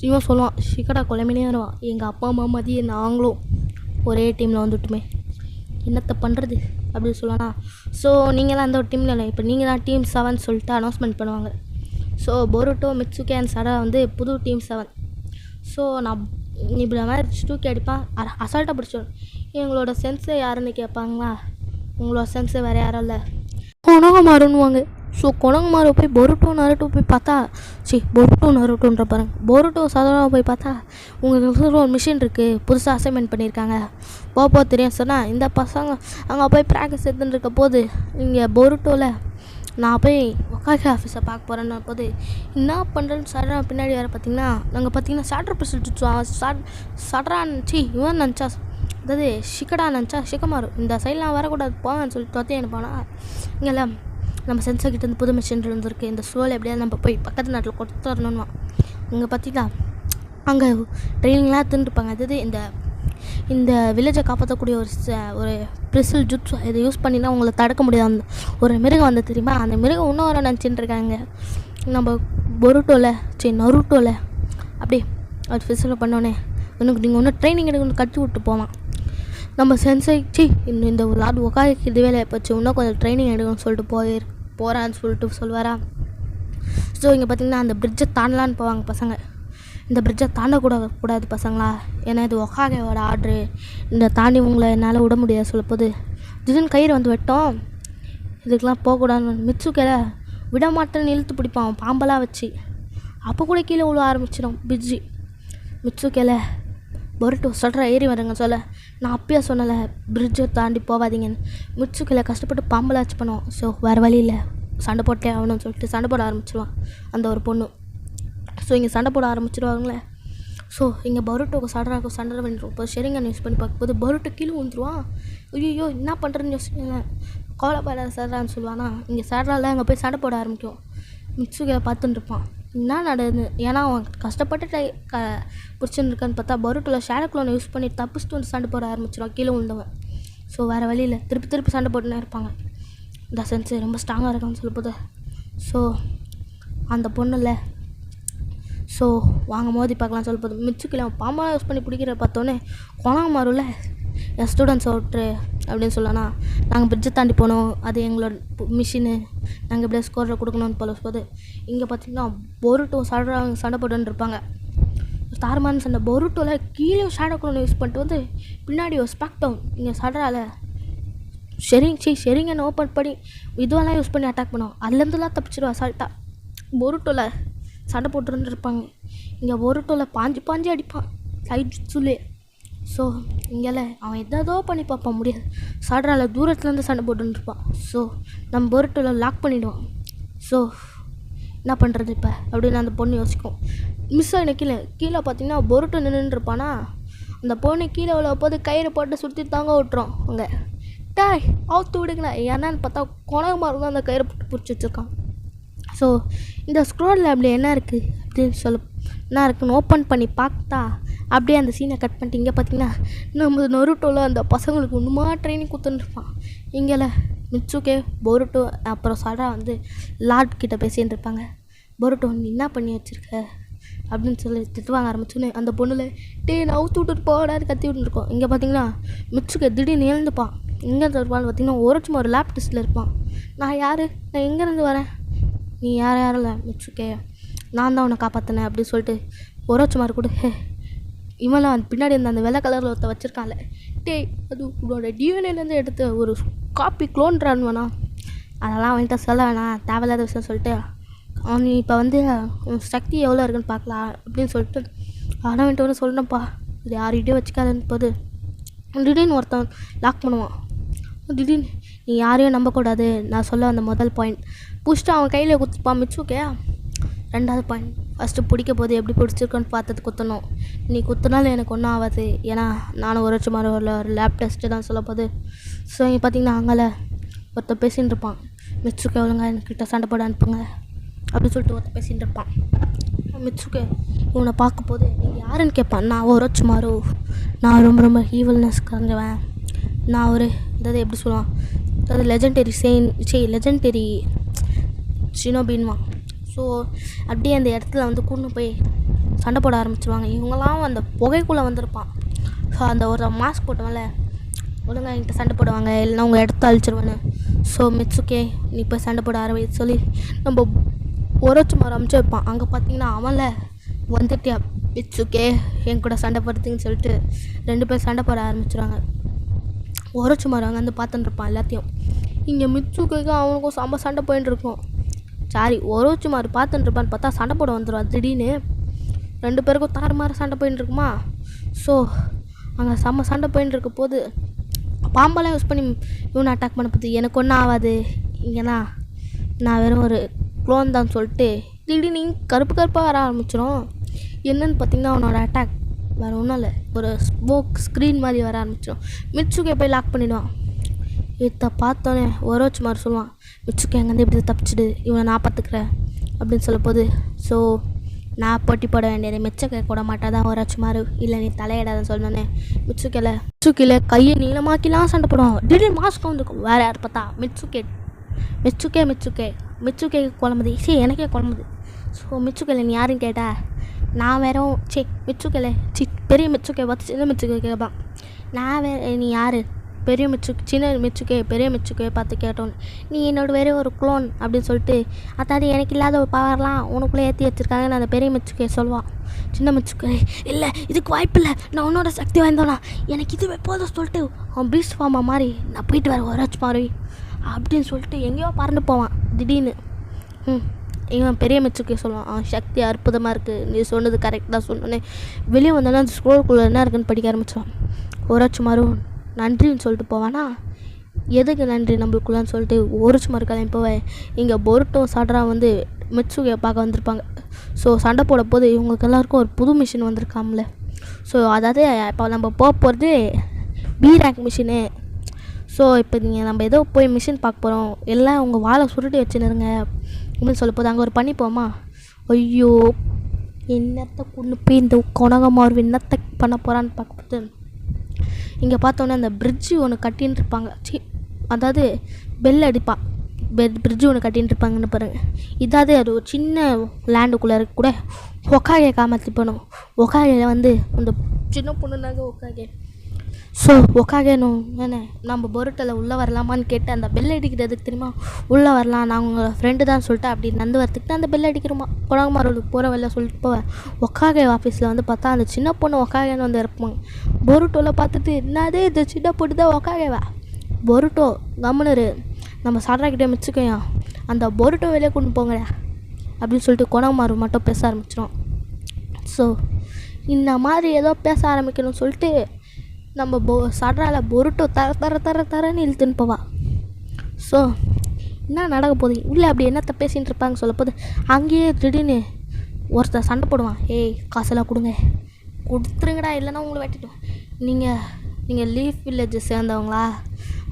இவன் சொல்லுவான் சிக்கடா குழம்பினே வருவான். எங்கள் அப்பா அம்மா மதிய நாங்களும் ஒரே டீமில் வந்துட்டுமே என்னத்தை பண்ணுறது அப்படின்னு சொல்லலாம்னா. ஸோ நீங்களாம் அந்த ஒரு டீமில் இல்லை, இப்போ நீங்கள் தான் டீம் 7 சொல்லிட்டு அனௌன்ஸ்மெண்ட் பண்ணுவாங்க. ஸோ பொருட்டோ மிட்சுகே அண்ட் சடா வந்து புது டீம் 7. ஸோ நான் இப்படி மாதிரி டூக்கி அடிப்பான். அசால்ட்டாக பிடிச்சிடும். எங்களோட சென்ஸை யாருன்னு கேட்பாங்களா. உங்களோட சென்ஸை வேறு யாரும் இல்லை கொனங்க மாறுன்னுவாங்க. ஸோ கொனங்க மாறு போய் பொருட்டோ போய் பார்த்தா பொருட்டோன்ற பாருங்க. பொருட்டோ சதராவை போய் பார்த்தா உங்களுக்கு ஒரு மிஷின் இருக்குது புதுசாக அசைன்மெண்ட் பண்ணியிருக்காங்க போப்போ தெரியும் சொன்னால் இந்த பசங்க அங்கே போய் ப்ராக்டிஸ் எடுத்துன்னு இருக்க போது இங்கே பொருட்டோவில் நான் போய் ஒக்காகி ஆஃபீஸை பார்க்க போகிறேன்னு போது என்ன பண்ணுறேன்னு சடரா பின்னாடி வேறு பார்த்தீங்கன்னா சாட்ரு ப்ரெசிடென்ட் சடரான்னு இவன் நினச்சா அதாவது ஷிக்கடா நினச்சா ஷிக்கமாரு இந்த சைட்லாம் வரக்கூடாது போவேன்னு சொல்லி தொத்தி அனுப்பானா. இங்கே நம்ம சென்சர்கிட்ட புது மிஷின் இருந்திருக்கு. இந்த சூழல் எப்படியாவது நம்ம போய் பக்கத்து நாட்டில் கொடுத்துடணும்னா. இங்கே பார்த்தீங்கன்னா அங்கே ட்ரைனிங்லாம் எடுத்துட்டுருப்பாங்க. அதாவது இந்த வில்லேஜை காப்பாற்றக்கூடிய ஒரு பிரிசில் ஜுட்ஸு இதை யூஸ் பண்ணினா உங்களை தடுக்க முடியாது. அந்த ஒரு மிருகம் வந்து தெரியுமா, அந்த மிருகம் இன்னும் வர நினச்சிட்டு இருக்காங்க. நம்ம நருட்டோவில் அப்படியே அது ஃபிசில் பண்ணோன்னே எனக்கு நீங்கள் ஒன்றும் ட்ரைனிங் எடுக்கணும் கட்டி விட்டு போவான். நம்ம சென்சை இன்னும் இந்த ஒரு ஆடு உட்காந்து இது வேலையை போச்சு இன்னும் கொஞ்சம் ட்ரைனிங் எடுக்கணும்னு சொல்லிட்டு போகிறான்னு சொல்லிட்டு சொல்லுவாரா. ஸோ இங்கே பார்த்திங்கன்னா அந்த பிரிட்ஜை தாண்டலான்னு போவாங்க பசங்க. இந்த பிரிட்ஜை தாண்டக்கூடாது பசங்களா, ஏன்னா இது ஒகாகேவோட ஆர்ட்ரு, இந்த தாண்டி உங்களை என்னால் விட முடியாது சொல்ல போது திடீர்னு கயிறு வந்து வெட்டோம். இதுக்கெலாம் போகக்கூடாதுன்னு மிட்சுகேல விட மாட்டேன்னு இழுத்து பிடிப்பான் பாம்பெல்லாம் வச்சு. அப்போ கூட கீழே விழ ஆரம்பிச்சிடும் பிரிட்ஜி. மிட்சுகேல பொருட்டோ சொல்கிற ஏறி வரேங்க சொல்ல நான் அப்பயே சொன்னலை பிரிட்ஜை தாண்டி போகாதீங்கன்னு. மிட்சுகேல கஷ்டப்பட்டு பாம்பெல்லாம் வச்சு பண்ணுவோம். ஸோ வேறு வழி இல்லை சண்டை போட்டே ஆகணும்னு சொல்லிட்டு சண்டை போட ஆரம்பிச்சிடுவான் அந்த ஒரு பொண்ணு. ஸோ இங்கே சண்டை போட ஆரம்பிச்சிடுவாங்களே. ஸோ இங்கே பருட்டோக்கு சண்டை பண்ணிடுவோம். இப்போ ஷெரிங்கன் யூஸ் பண்ணி பார்க்கும்போது பருட்டோ கீழே வந்துடுவான். ஐயோ என்ன பண்ணுறேன்னு யோசிச்சுங்க கோலப்பாடாத சர்றான்னு சொல்லுவானா. இங்கே சர்றால அங்கே போய் சண்டை போட ஆரம்பிக்கும். மிட்சுகேல பார்த்துட்டு இருப்பான் என்ன நடக்குது, ஏன்னா அவன் கஷ்டப்பட்டு பிடிச்சின்னு இருக்கான்னு பார்த்தா பருட்டோவில் ஷேடோ க்ளோனை யூஸ் பண்ணி தப்பிச்சுட்டு வந்து சண்டை போட ஆரம்பிச்சிடுவான் கீழே விழுந்தவன். ஸோ வேறு வழியில் திருப்பி சண்டை போட்டுனே இருப்பாங்க. இந்த சென்ஸு ரொம்ப ஸ்ட்ராங்காக இருக்கான்னு சொல்ல போது. ஸோ அந்த பொண்ணுல ஸோ வாங்க மோதி பார்க்கலாம் சொல்ல போது மிட்சுகேல பாம்பெல்லாம் யூஸ் பண்ணி பிடிக்கிற பார்த்தோன்னே கொணாங்க மாறும்ல என் ஸ்டூடெண்ட்ஸ் அவுட்ரு அப்படின்னு சொல்லனா. நாங்கள் பிரிட்ஜை தாண்டி போனோம், அது எங்களோட மிஷினு, நாங்கள் எப்படியா ஸ்கோரில் கொடுக்கணும்னு போது இங்கே பார்த்திங்கன்னா பொருட்டோ சண்டை போட்டுன்னு இருப்பாங்க. தாறுமாறு சண்டை. பொருட்டோவில் கீழே ஷேடோ க்ளோனை யூஸ் பண்ணிட்டு வந்து பின்னாடி ஒரு ஸ்பாக் டவுன் இங்கே சடரால் ஷெரிங்கன்னு ஓப்பன் பண்ணி இதுவெல்லாம் யூஸ் பண்ணி அட்டாக் பண்ணுவோம். அதுலேருந்துலாம் தப்பிச்சிடுவா அசால்ட்டாக. பொருட்டோவில் சண்டை போட்டுருந்து இருப்பாங்க. இங்கே பொருட்டோவில் பாஞ்சு அடிப்பான் லைட் ஜுட்ஸுலே. ஸோ இங்கே அவன் எதோ பண்ணி பார்ப்பான் முடியாது. சடரால் தூரத்துலேருந்து சண்டை போட்டுருப்பான். ஸோ நம்ம பொருட்டோவில் லாக் பண்ணிவிடுவான். ஸோ என்ன பண்ணுறது இப்போ அப்படின்னு அந்த பொண்ணு யோசிக்கும். மிஸ் ஆகின கீழே பார்த்தீங்கன்னா பொருட்டோ நின்றுருப்பானா. அந்த பொண்ணு கீழே உள்ள போது கயிறு போட்டு சுற்றி தாங்க விட்டுரும். அங்கே டாய் அவுத்து விடுங்களேன் என்னன்னு பார்த்தா குணமாக தான் அந்த கயிறை போட்டு பிடிச்சி வச்சுருக்கான். ஸோ இந்த ஸ்க்ரோல் லேபில் என்ன இருக்குது அப்படின்னு என்ன இருக்குன்னு ஓப்பன் பண்ணி பார்த்தா அப்படியே அந்த சீனை கட் பண்ணிட்டு இங்கே பார்த்தீங்கன்னா நம்ம நருட்டோவில் அந்த பசங்களுக்கு இன்னுமா ட்ரைனிங் கொடுத்துட்டுருப்பான். இங்கேல மிட்சுகே பொருட்டோ அப்புறம் சடா வந்து லார்ட் கிட்ட பேசின்னு இருப்பாங்க. பொருட்டோ நீ என்ன பண்ணி வச்சுருக்க அப்படின்னு சொல்லி திட்டுவாங்க ஆரம்பிச்சோன்னே அந்த பொண்ணுல நான் அவுத்து விட்டுட்டு போடாது கத்தி விட்டுருக்கோம். இங்கே பார்த்தீங்கன்னா மிட்சுகே திடீர்னு எழுந்துப்பான். எங்கேருந்து வருவான்னு பார்த்தீங்கன்னா ஒரு லேப் டெஸ்ட்டில் இருப்பான். நான் யார், நான் எங்கேருந்து வரேன், நீ யாரும் இல்லை மிட்சுகே, நான் தான் உன்னை காப்பாற்றினேன் அப்படின்னு சொல்லிட்டு ஒரோச்சுமாரு கூட இவெல்லாம் அந்த பின்னாடி இருந்த அந்த வெள்ளை கலரில் ஒருத்த வச்சுருக்கான்ல அது உன்னோட டிஎன்ஏலேருந்து எடுத்து ஒரு காப்பி க்ளோன்றான் வேணாம் அதெல்லாம் அவன்கிட்ட சொல்ல வேணாம் தேவையில்லாத விஷயம் சொல்லிட்டு அவன் இப்போ வந்து சக்தி எவ்வளோ இருக்குன்னு பார்க்கலாம் அப்படின்னு சொல்லிட்டு ஆனால் வந்துட்டு ஒன்று சொல்லணும்ப்பா இது யார்கிட்டையும் வச்சுக்காதுன்னு போது திடீர்னு ஒருத்தன் லாக் பண்ணுவான். திடீர்னு நீ யாரையும் நம்பக்கூடாது நான் சொல்ல அந்த முதல் பாயிண்ட் புஷ்ட்டு அவன் கையில் குத்துப்பான் மிட்சுகே. ரெண்டாவது பாயிண்ட் ஃபஸ்ட்டு பிடிக்க போது எப்படி பிடிச்சிருக்கோன்னு பார்த்தது குத்தணும். நீ குத்துனாலும் எனக்கு ஒன்றும் ஆகாது ஏன்னா நானும் ஒரு லேப் டெஸ்ட்டு தான் சொல்ல போகுது. ஸோ இங்கே பார்த்தீங்கன்னா அங்கே ஒருத்தர் பேசின்னு இருப்பான். மிட்சுகே ஒழுங்கா என்கிட்ட சண்டை போட அனுப்புங்க அப்படின்னு சொல்லிட்டு ஒருத்தர் பேசிகிட்டு இருப்பான். மிட்சுகே இவனை பார்க்க போது நீங்கள் யாருன்னு கேட்பான். நான் ஒரோச்சுமாரு, நான் ரொம்ப ரொம்ப ஈவல்னஸ் கரைஞ்சவன், நான் ஒரு அதாவது எப்படி சொல்லுவான் அதாவது லெஜெண்டரி ஷினோபின்வான். ஸோ அப்படியே அந்த இடத்துல வந்து கூண்டு போய் சண்டை போட ஆரம்பிச்சிருவாங்க. இவங்களாம் அந்த புகைக்குள்ளே வந்திருப்பான். ஸோ அந்த ஒரு மாஸ்க் போட்டவங்கள ஒழுங்காக என்கிட்ட சண்டை போடுவாங்க இல்லைன்னா உங்கள் இடத்த அழிச்சிருவானு. ஸோ மிட்சுகே நீ போய் சண்டை போட ஆரம்பிச்சு சொல்லி நம்ம ஒரோச்சுமாரு அமுச்சு வைப்பான். அங்கே பார்த்தீங்கன்னா அவன்ல வந்துட்டியா மிட்சுகே என் கூட சண்டை போடுறதுன்னு சொல்லிட்டு 2 பேர் சண்டை போட ஆரம்பிச்சிடுவாங்க. ஒரோச்சுமாரு அங்கே வந்து பார்த்துட்டு இருப்பான் எல்லாத்தையும். இங்கே மிட்சுகேக்கும் அவனுக்கும் செம்ம சண்டை போயின்னு இருக்கும். சாரி ஒரோச்சுமாரு பார்த்துட்டு இருப்பான்னு பார்த்தா சண்டை போட வந்துடுவான் திடீர்னு. 2 பேருக்கும் தாறுமாறு சண்டை போயின்னு இருக்குமா. ஸோ அங்கே செம்ம சண்டை போயின்னு இருக்க போது பாம்பெல்லாம் யூஸ் பண்ணி இவனை அட்டாக் பண்ண போது எனக்கு ஒன்றும் ஆகாது இங்கேனா நான் வெறும் ஒரு க்ளோன் தான் சொல்லிட்டு திடீர்னு கருப்பாக வர ஆரம்பிச்சிடும். என்னன்னு பார்த்தீங்கன்னா அவனோட அட்டாக் வேறு ஒன்றும் இல்லை ஒரு ஸ்மோக் ஸ்க்ரீன் மாதிரி வர ஆரம்பிச்சிடும். மிட்சுகே போய் லாக் பண்ணிவிடுவான். இதை பார்த்தோன்னே ஒரோச்சுமாரு சொல்லுவான் மிட்சுகே அங்கேருந்து எப்படி தப்பிச்சிடு இவனை நான் பார்த்துக்கிறேன் அப்படின்னு சொல்ல போது. ஸோ நான் போட்டி போட வேண்டியது மிட்சுகே கூட மாட்டாதான் ஒரோச்சுமாரு இல்லை நீ தலையிடாதன்னு சொன்னோன்னே மிட்சுகேல கையை நீளமாக்கிலாம் சண்டை போடுவான். திடீர்னு மாஸ்க் வந்துருக்கும். வேறு யார் பார்த்தா மிட்சுகே குழம்புது எனக்கே குழம்புது. ஸோ மிட்சுகேல நீ யாருன்னு கேட்டா நான் வேறும் மிட்சுகேல பெரிய மிட்சுகே பார்த்து சின்ன மிட்சுகே கேட்பான். நான் நீ யார் சின்ன மிட்சுகே பார்த்து கேட்டோன்னு நீ என்னோட வேறு ஒரு க்ளோன் அப்படின்னு சொல்லிட்டு அதாவது எனக்கு இல்லாத ஒரு பவர்லாம் உனக்குள்ளே ஏற்றி வச்சுருக்காங்கன்னு அந்த பெரிய மிட்சுகே சொல்லுவான். சின்ன மிட்சுகே இல்லை இதுக்கு வாய்ப்பில்லை நான் உன்னோட சக்தி வாய்ந்தோனா எனக்கு இதுவே போதும் சொல்லிட்டு அவன் பீஸ்ட் ஃபார்மா மாதிரி நான் போயிட்டு வரேன் ஒரோச்சுமாரு அப்படின்னு சொல்லிட்டு எங்கேயோ பறந்து போவான் திடீர்னு. இவன் பெரிய மிட்சுகே சொல்லுவான் அவன் சக்தி அற்புதமாக இருக்குது நீ சொன்னது கரெக்டாக சொன்னோன்னே வெளியே வந்தோன்னா அந்த ஸ்க்ரோல்குள்ளே என்ன இருக்குன்னு படிக்க ஆரம்பிச்சிடுவான். ஒரோச்சுமாரு நன்றின்னு சொல்லிட்டு போவானா எதுக்கு நன்றி நம்மளுக்குள்ளான்னு சொல்லிட்டு ஒரோச்சுமாரு கிளம்பி போவேன். இங்கே பொருட்டோ சடரா வந்து மிட்சுகே பார்க்க வந்திருப்பாங்க. ஸோ சண்டை போட போது இவங்களுக்கு எல்லாருக்கும் ஒரு புது மிஷின் வந்திருக்காம்ல. ஸோ அதாவது இப்போ நம்ம போகிறது பி ரேங்க் மிஷினு. ஸோ இப்போ நீங்கள் நம்ம ஏதோ போய் மிஷின் பார்க்க போகிறோம் எல்லாம் உங்கள் வாழை சுருட்டி வச்சுருங்க அப்படின்னு சொல்ல போது அங்கே ஒரு பண்ணி போமா. ஐயோ என்னத்தை கொண்டு போய் இந்த கொணகமாறு என்னத்தை பண்ண போகிறான்னு பார்க்கும்போது இங்கே பார்த்தோன்னே அந்த பிரிட்ஜு ஒன்று கட்டின்னு இருப்பாங்க. அதாவது பெல் அடிப்பான் பிரிட்ஜு ஒன்று கட்டின்னு இருப்பாங்கன்னு பாருங்கள். இதாவது அது ஒரு சின்ன லேண்டுக்குள்ளே இருக்க கூட ஒக்காகே காமாற்றி போனோம். ஒக்காகையில் வந்து அந்த சின்ன பொண்ணுனாங்க ஒக்காகே. ஸோ ஒக்காகேனும் என்ன நம்ம பொருட்டில் உள்ளே வரலாமான்னு கேட்டு அந்த பெல் அடிக்கிறதுக்கு தெரியுமா உள்ளே வரலாம் நான் உங்கள் ஃப்ரெண்டு தான் சொல்லிட்டு அப்படி நந்து வரத்துக்கு அந்த பெல் அடிக்கிறோமா கொணகமாரோளுக்கு போகிற வெளில சொல்லிட்டு போவேன். ஒக்காகே ஆஃபீஸில் வந்து பார்த்தா அந்த சின்ன பொண்ணு ஒக்காகேன்னு வந்து இருப்பாங்க. பொருட்டோவில் பார்த்துட்டு என்னதே இந்த சின்ன பொண்ணு தான் ஒக்காகேவா பொருட்டோ கம்முனரு நம்ம சாட்ராக்கிட்டே மிச்சுக்கையா அந்த பொருட்டோ வெளியே கொண்டு போங்க அப்படின்னு சொல்லிட்டு கொணகமாரு மட்டும் பேச ஆரம்பிச்சிடும். ஸோ இந்த மாதிரி ஏதோ பேச ஆரம்பிக்கணும்னு சொல்லிட்டு நம்ம சட்ராவில் பொருட்டோ தரன்னு இழுத்துன்னு போவா. ஸோ என்ன நடக்க போகுது உள்ளே அப்படி என்னத்தை பேசிகிட்டு இருப்பாங்க சொல்ல போது அங்கேயே திடீர்னு ஒருத்தர் சண்டை போடுவான். ஏய் காசெல்லாம் கொடுங்க கொடுத்துருங்கடா, இல்லைன்னா உங்களை வெட்டிட்டோம். நீங்கள் லீஃப் வில்லேஜ் சேர்ந்தவங்களா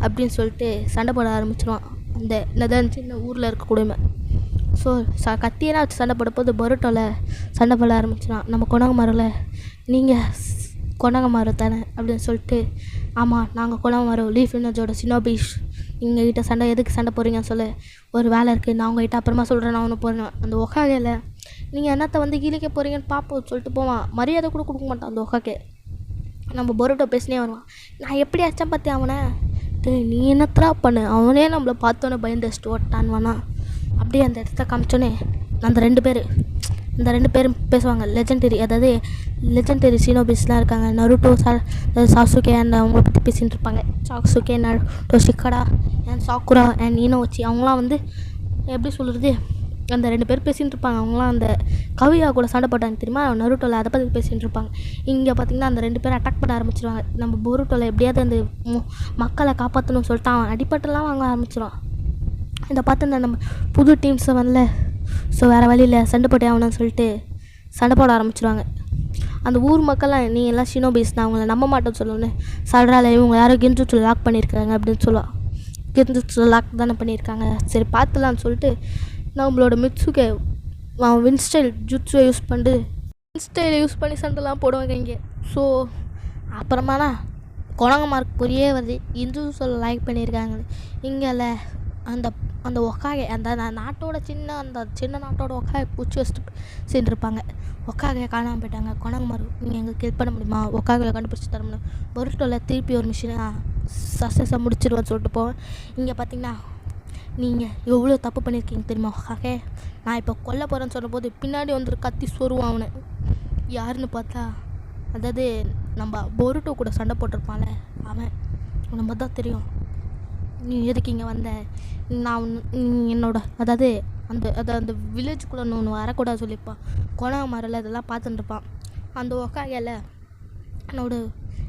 அப்படின்னு சொல்லிட்டு சண்டை போட ஆரம்பிச்சிடுவான். அந்த என்னதான் சின்ன ஊரில் இருக்கக்கூடாம. ஸோ கத்தியெல்லாம் வச்சு சண்டை போட போது பரோட்டோவில் சண்டை போட ஆரம்பிச்சிடான். நம்ம கொணகமாரில் நீங்கள் கொணகமாரம் தானே அப்படின்னு சொல்லிட்டு, ஆமாம் நாங்கள் கொணகமாரம் லீஃப் வில்லேஜோட சினோபீஷ். எங்ககிட்ட எதுக்கு சண்டை போகிறீங்கன்னு சொல்லு, ஒரு வேலை இருக்குது, நான் உங்கள்கிட்ட அப்புறமா சொல்கிறேன், நான் ஒன்று போகிறேன். அந்த ஒக்காகையில் நீங்கள் என்னத்தை வந்து கீழிக்க போகிறீங்கன்னு பார்ப்போம் சொல்லிட்டு போவான். மரியாதை கூட கொடுக்க மாட்டான் அந்த ஒக்காக்கே. நம்ம பரோட்டோ பேசினே வருவான். நான் எப்படி அச்சம் பார்த்து அவனை, நீ என்னத்தரா பண்ணு, அவனே நம்மளை பார்த்தோன்னே பயந்து வச்சுட்டு ஓட்டான்வானா. அப்படியே அந்த இடத்த காமிச்சோன்னே அந்த ரெண்டு பேரும் பேசுவாங்க. அதாவது லெஜெண்டரி சினோபிஸ்லாம் இருக்காங்க. நருட்டோ சாசுகே அண்ட் அவங்கள பற்றி பேசிகிட்டு இருப்பாங்க. Sasuke, Naruto, Shikadai and Sakura and Inoichi, அவங்களாம் வந்து எப்படி சொல்கிறது, அந்த 2 பேர் பேசிகிட்டு இருப்பாங்க. அவங்களாம் அந்த கவியா கூட சண்டை போட்டாங்க தெரியுமா, நருட்டோவில் அதை பற்றி பேசிகிட்டு இருப்பாங்க. இங்கே பார்த்திங்கன்னா அந்த 2 பேர் அட்டாக் பண்ண ஆரம்பிச்சிருவாங்க. நம்ம போருட்டோவில் எப்படியாவது அந்த மக்களை காப்பாற்றணும்னு சொல்லிட்டு அவன் அடிப்பட்டெல்லாம் வாங்க ஆரம்பிச்சிடுவான். இதை பார்த்து நம்ம புது டீம்ஸை வரல, ஸோ வேறு வழியில் சண்டை போட்டே ஆகணும்னு சொல்லிட்டு சண்டை போட ஆரம்பிச்சிடுவாங்க. அந்த ஊர் மக்கள்லாம் நீ எல்லாம் ஷினோபிஸ், நான் அவங்கள நம்ப மாட்டேன்னு சொல்லணுன்னு சொல்கிறாள். இவங்க யாரோ கெஞ்சுச்சு லாக் பண்ணியிருக்காங்க அப்படின்னு சொல்லுவாள். கெஞ்சுச்சு லாக் தானே பண்ணியிருக்காங்க, சரி பார்த்துலான்னு சொல்லிட்டு நம்மளோட மிட்சுகே அவன் வின்ஸ்டைல் ஜுட்ஸை யூஸ் பண்ணி சண்டைலாம் போடுவாங்க இங்கே. ஸோ அப்புறமானா கொணகமாருக்கு புரியே வருது இந்து சொல்ல லைக் பண்ணியிருக்காங்க. இங்கே அந்த ஒக்காகை அந்த நாட்டோட சின்ன நாட்டோட ஒக்காகை பூச்சி வச்சுட்டு சென்றிருப்பாங்க. ஒக்காகையை காணாமல் போயிட்டாங்க. கொணகமாரு நீங்கள் எங்களுக்கு ஹெல்ப் பண்ண முடியுமா, ஒக்காகையை கண்டுபிடிச்சி தர முடியும். பொருட்டோவில் திருப்பி ஒரு மிஷினை சக்ஸஸாக முடிச்சிடுவேன்னு சொல்லிட்டு போவேன். இங்கே பார்த்தீங்கன்னா நீங்கள் எவ்வளோ தப்பு பண்ணியிருக்கீங்க தெரியுமா ஒக்காகே, நான் இப்போ கொல்ல போகிறேன்னு சொன்னபோது பின்னாடி வந்து கத்தி சொருவான் அவனை. யாருன்னு பார்த்தா அதாவது நம்ம பொருட்டோ கூட சண்டை போட்டிருப்பான்ல அவன். நம்ம தான் தெரியும், நீ எதுக்கு இங்கே வந்த, நான் என்னோட அதாவது அந்த வில்லேஜுக்குள்ளே ஒன்று வரக்கூடாது சொல்லியிருப்பான். கொணகமாரில் இதெல்லாம் பார்த்துட்டு இருப்பான். அந்த ஒக்காகையில்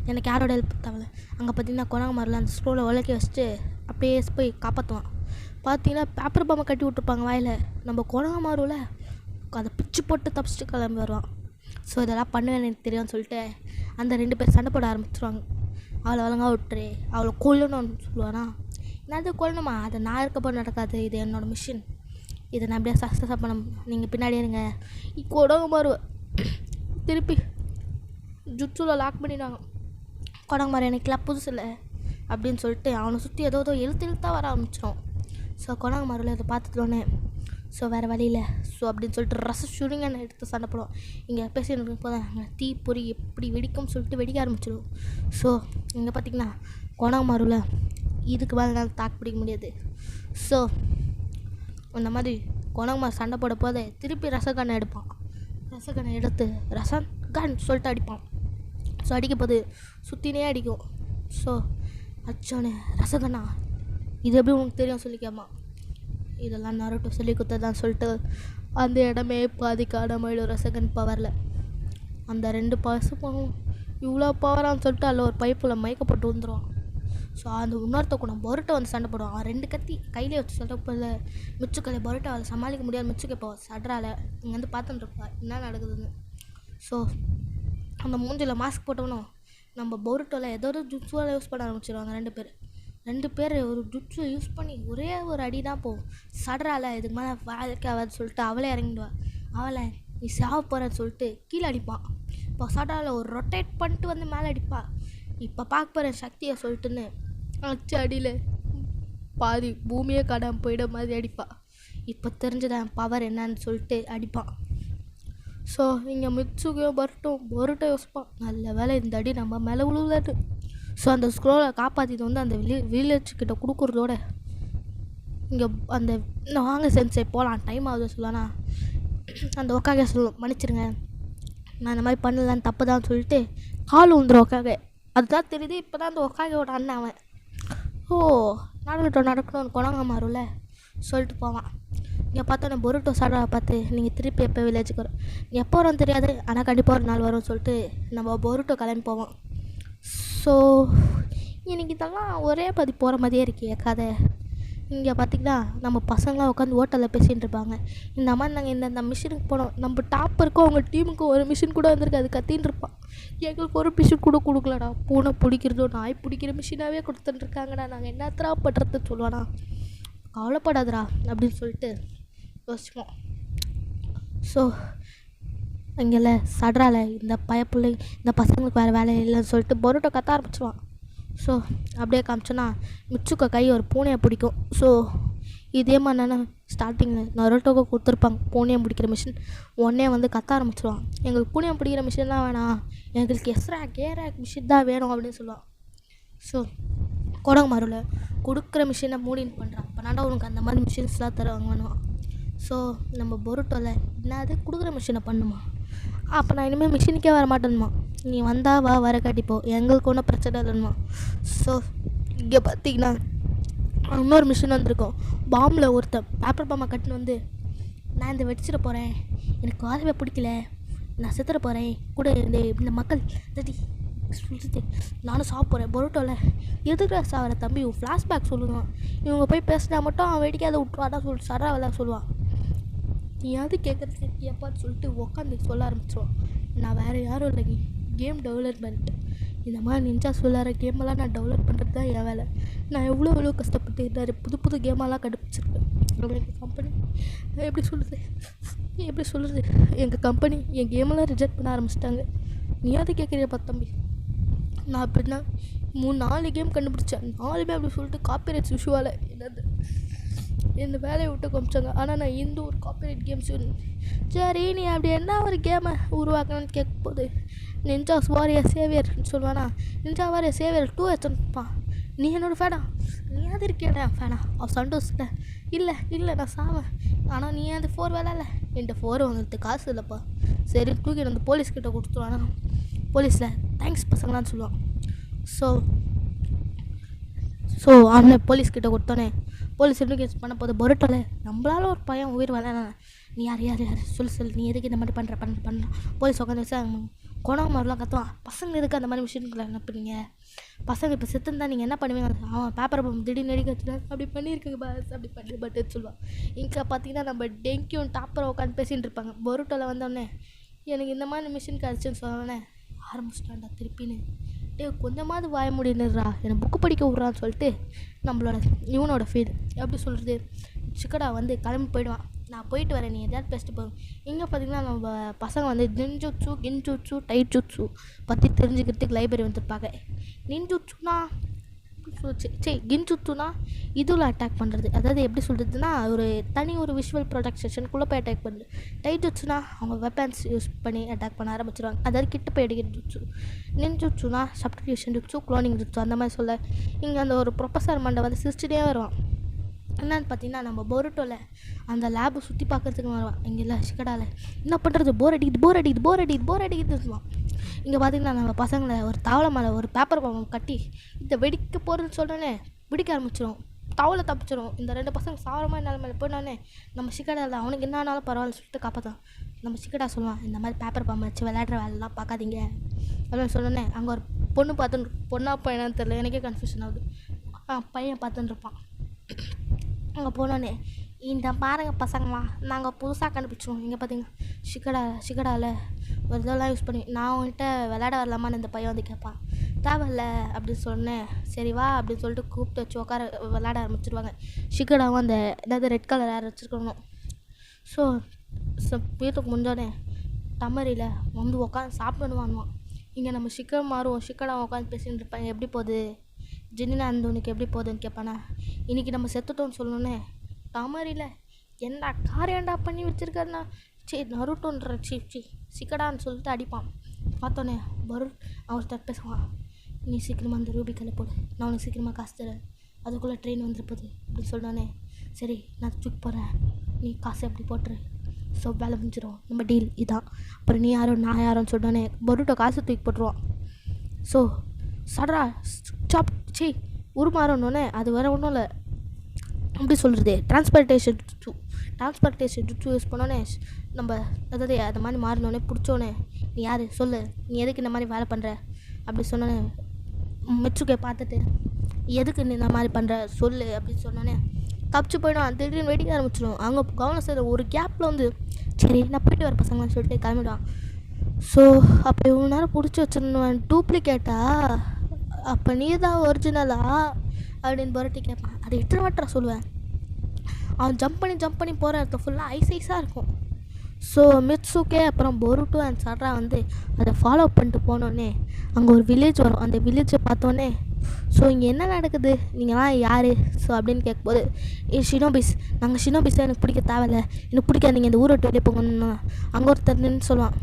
எனக்கு யாரோட ஹெல்ப் தேவை. அங்கே பார்த்தீங்கன்னா கொணகமாரில் அந்த ஸ்க்ரோலை உலக்கி வச்சுட்டு அப்படியே போய் காப்பாற்றுவான். பார்த்தீங்கன்னா பேப்பர் பாம்பை கட்டி விட்ருப்பாங்க வாயில். நம்ம கொணகமாரில் அதை பிச்சு போட்டு தப்பிச்சிட்டு கிளம்பி வருவான். ஸோ இதெல்லாம் பண்ணுவேன் எனக்கு தெரியும்னு சொல்லிட்டு அந்த 2 பேர் சண்டை போட ஆரம்பிச்சிருவாங்க. அவளை ஒழுங்காக விட்டுரு, அவளை கொல்லணும்னு சொல்லுவானா. என்னது கொல்லணுமா, அதை நான் இருக்கப்போ நடக்காது, இது என்னோடய மிஷின், இதை நான் எப்படியா சக்ஸஸாக பண்ண, நீங்கள் பின்னாடியே இருங்க. கொணகமாரு திருப்பி ஜுட்ஸுவில் லாக் பண்ணிடுவாங்க. கொணகமாரு எனக்குலாம் புதுசு இல்லை அப்படின்னு சொல்லிட்டு அவனை சுற்றி ஏதோ எழுத்தாக வர ஆரம்பிச்சிடும். ஸோ கொணகமாரில் இதை பார்த்துட்டோன்னே ஸோ வேறு வழியில் ஸோ அப்படின்னு சொல்லிட்டு ஷூரிங்கன்னு எடுத்து சண்டை போடுவோம். இங்கே பேசிட்டு இருக்கும் போது அங்கே தீ பொறி எப்படி வெடிக்கும்னு சொல்லிட்டு வெடிக்க ஆரம்பிச்சிடும். ஸோ இங்கே பார்த்திங்கன்னா கொணகமாரில் இதுக்கு மேலே நான் தாக்கு பிடிக்க முடியாது. ஸோ அந்த மாதிரி கொணகமாரு சண்டை போட போதே திருப்பி ரசகனை எடுப்பான். ரசகனை எடுத்து ரசகன் சொல்லிட்டு அடிப்பான். ஸோ அடிக்க போது சுற்றினே அடிக்கும். ஸோ அச்சோனே ரசகனா இது எப்படி உனக்கு தெரியும் சொல்லி கேட்பான். இதெல்லாம் நருட்டோ சொல்லி கொடுத்ததான் சொல்லிட்டு அந்த இடமே பாதி காணாமலும் ரசகன் பவரில் அந்த 2 பசும் இவ்வளோ பவரான்னு சொல்லிட்டு அதில் ஒரு பைப்பில் மயக்கப்பட்டு வந்துடுவான். ஸோ அந்த இன்னொருத்த கூட பொருட்டை வந்து சண்டை போடுவான். அவன் 2 கத்தி கையிலே வச்சு சண்டை போடல. மிச்சுக்கலை பொருட்டை அவளை சமாளிக்க முடியாது. மிச்சுக்கை இப்போ சட்ரால இங்கே வந்து பார்த்துட்டு இருப்பா என்ன நடக்குதுன்னு. ஸோ அந்த மூஞ்சில் மாஸ்க் போட்டவனும் நம்ம பொருட்டோவில் ஏதோ ஒரு ஜுட்ஸுவால் யூஸ் பண்ண ஆரம்பிச்சிடுவாங்க 2 பேர் ஒரு ஜுட்ஸு யூஸ் பண்ணி ஒரே ஒரு அடி தான் போகும். சடரால இதுக்கு மேலே வாழ்க்காவது சொல்லிட்டு அவளே இறங்கிடுவா. அவளை நீ சாவ போகிறன்னு சொல்லிட்டு கீழே அடிப்பான். இப்போ சடரால ஒரு ரொட்டேட் பண்ணிட்டு வந்து மேலே அடிப்பா. இப்போ பார்க்க போகிற சக்தியை சொல்லிட்டுன்னு அடிச்சு அடியில் பாதி பூமியே காடாமல் போயிட மாதிரி அடிப்பா. இப்போ தெரிஞ்சுதான் பவர் என்னன்னு சொல்லிட்டு அடிப்பான். ஸோ இங்கே மிச்சுக்கையும் பொருட்டோ யோசிப்பான், நல்ல வேலை இந்த அடி நம்ம மேலே விழுவுதாட்டு. ஸோ அந்த ஸ்க்ரோலை காப்பாற்றிட்டு வந்து அந்த வில்லேஜ்கிட்ட கொடுக்குறதோட இங்கே அந்த வாங்க சென்சே போகலாம் டைம் ஆகுது சொல்லலாம்னா அந்த ஒக்காகே சொல்லும், மன்னிச்சிருங்க நான் இந்த மாதிரி பண்ணலான்னு தப்பு தான் சொல்லிட்டு கால் விழுந்துடும் ஒக்காகே. அதுதான் தெரியுது இப்போ தான் அந்த ஒக்காகையோட அண்ணன் அவன். ஓ நடக்கணும்னு கொணகமாருல சொல்லிட்டு போவான். இங்கே பார்த்தோன்னே பொருட்டோ சாடாவை பார்த்து நீங்கள் திருப்பி எப்போ வில்லேஜுக்கு வரும், எப்போ வரும் தெரியாது ஆனால் கண்டிப்பாக ஒரு நாள் வரும்னு சொல்லிட்டு நம்ம பொருட்டோ கிளம்பி போவோம். ஸோ எனக்கு இதெல்லாம் ஒரே பதி போகிற மாதிரியே இருக்கே கதை. இங்கே பார்த்திங்கன்னா நம்ம பசங்களாம் உட்காந்து ஹோட்டலில் பேசிகிட்டு இருப்பாங்க. இந்த மாதிரி நாங்கள் இந்த மிஷினுக்கு போனோம், நம்ம டாப்பருக்கும் அவங்க டீமுக்கு ஒரு மிஷின் கூட வந்திருக்கு, அது கத்தின்னு இருப்பான். எங்களுக்கு ஒரு மிஷின் கூட கொடுக்கலடா, பூனை பிடிக்கிறதோ நாய் பிடிக்கிற மிஷினாகவே கொடுத்துட்டுருக்காங்கடா, நாங்கள் என்னத்தரா பண்ணுறது சொல்லுவானா. கவலைப்படாதடா அப்படின்னு சொல்லிட்டு யோசிப்போம். ஸோ இங்கேல சடரால இந்த பயப்பிள்ளை இந்த பசங்களுக்கு வேறு வேலை இல்லைன்னு சொல்லிட்டு பரோட்டா கத்த ஆரம்பிச்சிடுவான். ஸோ அப்படியே காமிச்சோன்னா மிச்சுக்க கை ஒரு பூனையை பிடிக்கும். ஸோ இதே மாதிரி தானே ஸ்டார்டிங்கில் நரோட்டோக்கு கொடுத்துருப்பாங்க பூனையை பிடிக்கிற மிஷின். உடனே வந்து கத்த ஆரம்பிச்சிடுவான், எங்களுக்கு பூனையை பிடிக்கிற மிஷின்லாம் வேணாம், எங்களுக்கு எஸ்ராக் ஏராக் மிஷின் தான் வேணும் அப்படின்னு சொல்லுவான். ஸோ கொடகுமாரில் கொடுக்குற மிஷினை மூடின்னு பண்ணுறான். அப்போனாண்டா உனக்கு அந்த மாதிரி மிஷின்ஸ்லாம் தருவாங்கன்னுவான். ஸோ நம்ம பொருட்டோவில் என்னது கொடுக்குற மிஷினை பண்ணுமா, அப்போ நான் இனிமேல் மிஷினுக்கே வர மாட்டேன்மா, நீ வந்தா வா, வர காட்டிப்போ, எங்களுக்கு ஒன்றும் பிரச்சனை இல்லைன்னுமா. ஸோ இங்கே பார்த்தீங்கன்னா இன்னொரு மிஷின் வந்திருக்கோம். பாம்பில் ஒருத்தன் பேப்பர் பாம்பை கட்டின்னு வந்து, நான் இந்த வெடிச்சிட போகிறேன், எனக்கு வாழவே பிடிக்கல, நான் செத்துட போகிறேன் கூட இந்த மக்கள் தட்டி சொல்லிட்டு நானும் சாப்பிட போகிறேன் பொருட்டோவில், எதுக்கு சாவர தம்பி ஃப்ளாஷ்பேக் சொல்லுவான். இவங்க போய் பேசினா மட்டும் அவன் வேடிக்கை அதை விட்டுருவாடா சொல்லிட்டு சடா வேலை சொல்லுவான். நீ அது கேட்குறது கேட்பான்னு சொல்லிட்டு உட்காந்து சொல்ல ஆரம்பிச்சிடுவான். நான் வேறு யாரும் இல்லை, கேம் டெவலப்மெண்ட், இந்த மாதிரி நிஞ்சா சொல்லார கேமெல்லாம் நான் டெவலப் பண்ணுறது தான் என் வேலை. நான் எவ்வளோ கஷ்டப்பட்டு இருந்தார், புது கேமெல்லாம் கண்டுபிடிச்சிருக்கேன். எங்கள் கம்பெனி எப்படி சொல்கிறது எங்கள் கம்பெனி என் கேமெல்லாம் ரிஜெக்ட் பண்ண ஆரம்பிச்சிட்டாங்க. நீ அது கேட்குறியப்பா தம்பி, நான் அப்படின்னா 3-4 கேம் கண்டுபிடிச்சேன், 4மே அப்படி சொல்லிட்டு காப்பிரைட்ஸ் இஷ்யூவால் இந்த வேலையை விட்டு காமிச்சாங்க. ஆனால் நான் இந்த ஒரு காப்பிரைட் கேம்ஸ் சரி நீ அப்படி என்ன ஒரு கேமை உருவாக்கணும்னு கேட்கும்போது நிஞ்சா வாரியர் சேவியர்னு சொல்லுவானா. நிஞ்சா வாரியர் சேவியர் 2 வச்சுருப்பான். நீ என்னோட ஃபேனா, நீ அது இருக்கேடா ஃபேனா அவன் சண்டோஸில் இல்லை நான் சாவேன், ஆனால் நீ அந்த 4 வேலை இல்லை, என்கிட்ட 4 வாங்குறதுக்கு காசு இல்லைப்பா, சரி தூக்கிட்டு வந்து போலீஸ்கிட்ட கொடுத்துருவானா. போலீஸில் தேங்க்ஸ் பசங்களான்னு சொல்லுவான். ஸோ அவனை போலீஸ்கிட்ட கொடுத்தோன்னே போலீஸ் இன்வெஸ்டிகேட் பண்ண போது பொருட்டோவில் நம்மளால ஒரு பையன் உயிர் வேலை, நீ யார் சொல்லு நீ எதுக்கு இந்த மாதிரி பண்ணுற போலீஸ் உட்காந்து வச்சா கொடகுமாரெலாம் கற்றுவான். பசங்க எதுக்கு அந்த மாதிரி மிஷின்களை அனுப்புறீங்க, பசங்க இப்போ செத்துன்னு தான் நீங்கள் என்ன பண்ணுவீங்க, அவன் பேப்பரை திடீர்னு நடிக்க வச்சுருக்காங்க, அப்படி பண்ணியிருக்காங்க பாஸ், அப்படி பண்ணி பட்டு சொல்லுவான். இங்கே பார்த்தீங்கன்னா நம்ம டெங்கியும் டாப்பரை உட்காந்து பேசிகிட்டு இருப்பாங்க. பொருட்டோவில் வந்தோடனே எனக்கு இந்த மாதிரி மிஷின் கிடச்சின்னு சொன்னோடனே ஆரம்பிச்சிட்டான்டா திருப்பின்னு, கொஞ்சமாவது வாய முடியுதுரா, எனக்கு புக்கு படிக்க விட்றான்னு சொல்லிட்டு நம்மளோட இவனோட ஃபீல் எப்படி சொல்கிறது சிக்கடா வந்து கிளம்பி போயிடுவான். நான் போயிட்டு வரேன், நீ எதாவது பேசிட்டு போகும். இங்கே பார்த்திங்கன்னா நம்ம பசங்க வந்து நின்ஜுட்சு கின்ஜுட்சு டைஜுட்சு பற்றி தெரிஞ்சுக்கிறதுக்கு லைப்ரரி வந்துருப்பாங்க. நின்ஜுட்சுனா கின்ஜுட்சுனா இதில் அட்டாக் பண்ணுறது, அதாவது எப்படி சொல்கிறதுனா ஒரு விஷுவல் ப்ரொடக்ட் செஷனுக்குள்ளே போய் அட்டாக் பண்ணுறது. டைஜுட்சுனா அவங்க வெப்பன்ஸ் யூஸ் பண்ணி அட்டாக் பண்ண ஆரம்பிச்சிடுவாங்க, அதாவது கிட்ட போய் அடிக்கிற ஜுட்சு. நின்ஜுட்சுனா சப்ஸ்டிடியூஷன் ஜுட்சு, க்ளோனிங் ஜுட்சு அந்த மாதிரி சொல்ல. இங்கே அந்த ஒரு ப்ரொஃபஸர் மண்டை வந்து சிரிச்சுட்டே வருவான். என்னன்னு பார்த்தீங்கன்னா நம்ம பொருட்டோவில் அந்த லேபை சுற்றி பார்க்குறதுக்கு வருவான். இங்கே இல்லை சிக்கடாவில் என்ன பண்ணுறது, போர் அடிக்குது சொல்லுவான். இங்கே பார்த்தீங்கன்னா நம்ம பசங்களை ஒரு தவளை மேலே ஒரு பேப்பர் பாம்பை கட்டி இதை வெடிக்க போகிறதுன்னு சொன்னோன்னே வெடிக்க ஆரம்பிச்சிடும், தவளை தப்பிச்சிடும். இந்த 2 பசங்க சாரமாக நிலமையில போயிடனே நம்ம சிக்கடாவில் அவனுக்கு என்ன ஆனாலும் பரவாயில்ல சொல்லிட்டு காப்பாற்றான். நம்ம சிக்கடா சொல்லுவான், இந்த மாதிரி பேப்பர் பாம்பை வச்சு விளையாடுற வேலைலாம் பார்க்காதீங்க அப்படின்னு சொன்னோன்னே அங்கே ஒரு பொண்ணா பையனான்னு தெரியல, எனக்கே கன்ஃபியூஷன் ஆகுது. பையன் பார்த்துன்னு இருப்பான். அங்கே போனோன்னே இந்த பாருங்க பசங்களா, நாங்கள் புதுசாக கண்டுபிடிச்சோம். இங்கே பார்த்தீங்கன்னா சிக்கடாவில் ஒரு இதெல்லாம் யூஸ் பண்ணி நான் உன்கிட்ட விளையாட வரலாமான்னு இந்த பையன் வந்து கேட்பான். தேவையில்ல அப்படின்னு சொன்னேன். சரி வா அப்படின்னு சொல்லிட்டு கூப்பிட்டு வச்சு உட்கார விளையாட ஆரம்பிச்சிருவாங்க. சிக்கடாவும் அந்த ஏதாவது ரெட் கலர் யார் வச்சுருக்கணும். ஸோ வீட்டுக்கு முடிஞ்சோடனே டமரியில் வந்து உட்காந்து சாப்பிடுவானுவான். இங்கே நம்ம சிக்கடாவும் உட்காந்து பேசிட்டு இருப்பாங்க. எப்படி போகுது ஜெனினா உனக்கு எப்படி போகுதுன்னு கேட்பானா. இன்றைக்கி நம்ம செத்துட்டோன்னு சொல்லணுன்னே டமரியில் என்ன காரியண்டா பண்ணி வச்சுருக்காருண்ணா, நருட்டோன்ற சிக்கடான்னு சொல்லிட்டு அடிப்பான். பார்த்தோன்னே அவர்கிட்ட பேசுவான், நீ சீக்கிரமாக அந்த ரூபிக்கல்லை போடு, நான் உனக்கு சீக்கிரமாக காசு தரேன், அதுக்குள்ளே ட்ரெயின் வந்துருப்போது அப்படின்னு சொன்னோன்னே சரி நான் தூக்கி போடுறேன், நீ காசு எப்படி போட்டுரு, ஸோ வேலை முடிஞ்சிடும், நம்ம டீல் இதான். அப்புறம் நீ யாரோ நான் யாரோன்னு சொன்னோன்னே பருட்டோ காசு தூக்கி போட்டுருவான். ஸோ சடரா சாப் உருமாறணுன்னே அது வேறு ஒன்றும் இல்லை, எப்படி சொல்கிறது டிரான்ஸ்போர்ட்டேஷன் ஜுட்சு யூஸ் பண்ணோன்னே நம்ம அதாவது அது மாதிரி மாறினோடனே பிடிச்சோன்னே நீ யார் சொல்லு, நீ எதுக்கு இந்த மாதிரி வேலை பண்ணுற அப்படி சொன்னோன்னே மிச்சுக்கை பார்த்துட்டு எதுக்கு நீ இந்த மாதிரி பண்ணுற சொல்லு அப்படின்னு சொன்னோன்னே தப்பிச்சு போயிடும். திடீர்னு வெடிக்க ஆரம்பிச்சிடும். அங்கே கவனம் செய்கிற ஒரு கேப்பில் வந்து சரி நான் போயிட்டு வர பசங்களான்னு சொல்லிட்டு கிளம்பிடுவான். ஸோ அப்போ இவ்வளோ நேரம் பிடிச்சி வச்சிருந்தவன் டூப்ளிகேட்டா, அப்போ நீ தான் ஒரிஜினலா அப்படின்னு புரட்டி கேட்பான். அதை எத்தனை வாட்டரை சொல்லுவேன். அவன் ஜம்ப் பண்ணி போகிற இடத்துல ஃபுல்லாக ஐஸாக இருக்கும். ஸோ மிட்சுகே அப்புறம் பொருட்டோ அண்ட் சட்ரா வந்து அதை ஃபாலோ பண்ணிட்டு போனோடனே அங்கே ஒரு வில்லேஜ் வரும். அந்த வில்லேஜை பார்த்தோன்னே ஸோ இங்கே என்ன நடக்குது, நீங்களாம் யார் ஸோ அப்படின்னு கேட்கும்போது ஷினோபிஸ், நாங்கள் ஷினோபிஸை எனக்கு பிடிக்க தேவையில்லை, எனக்கு பிடிக்காது, நீங்கள் இந்த ஊரை விட்டு வெளியே போகணுன்னு அங்கே ஒருத்தர் நின்று சொல்லுவான்.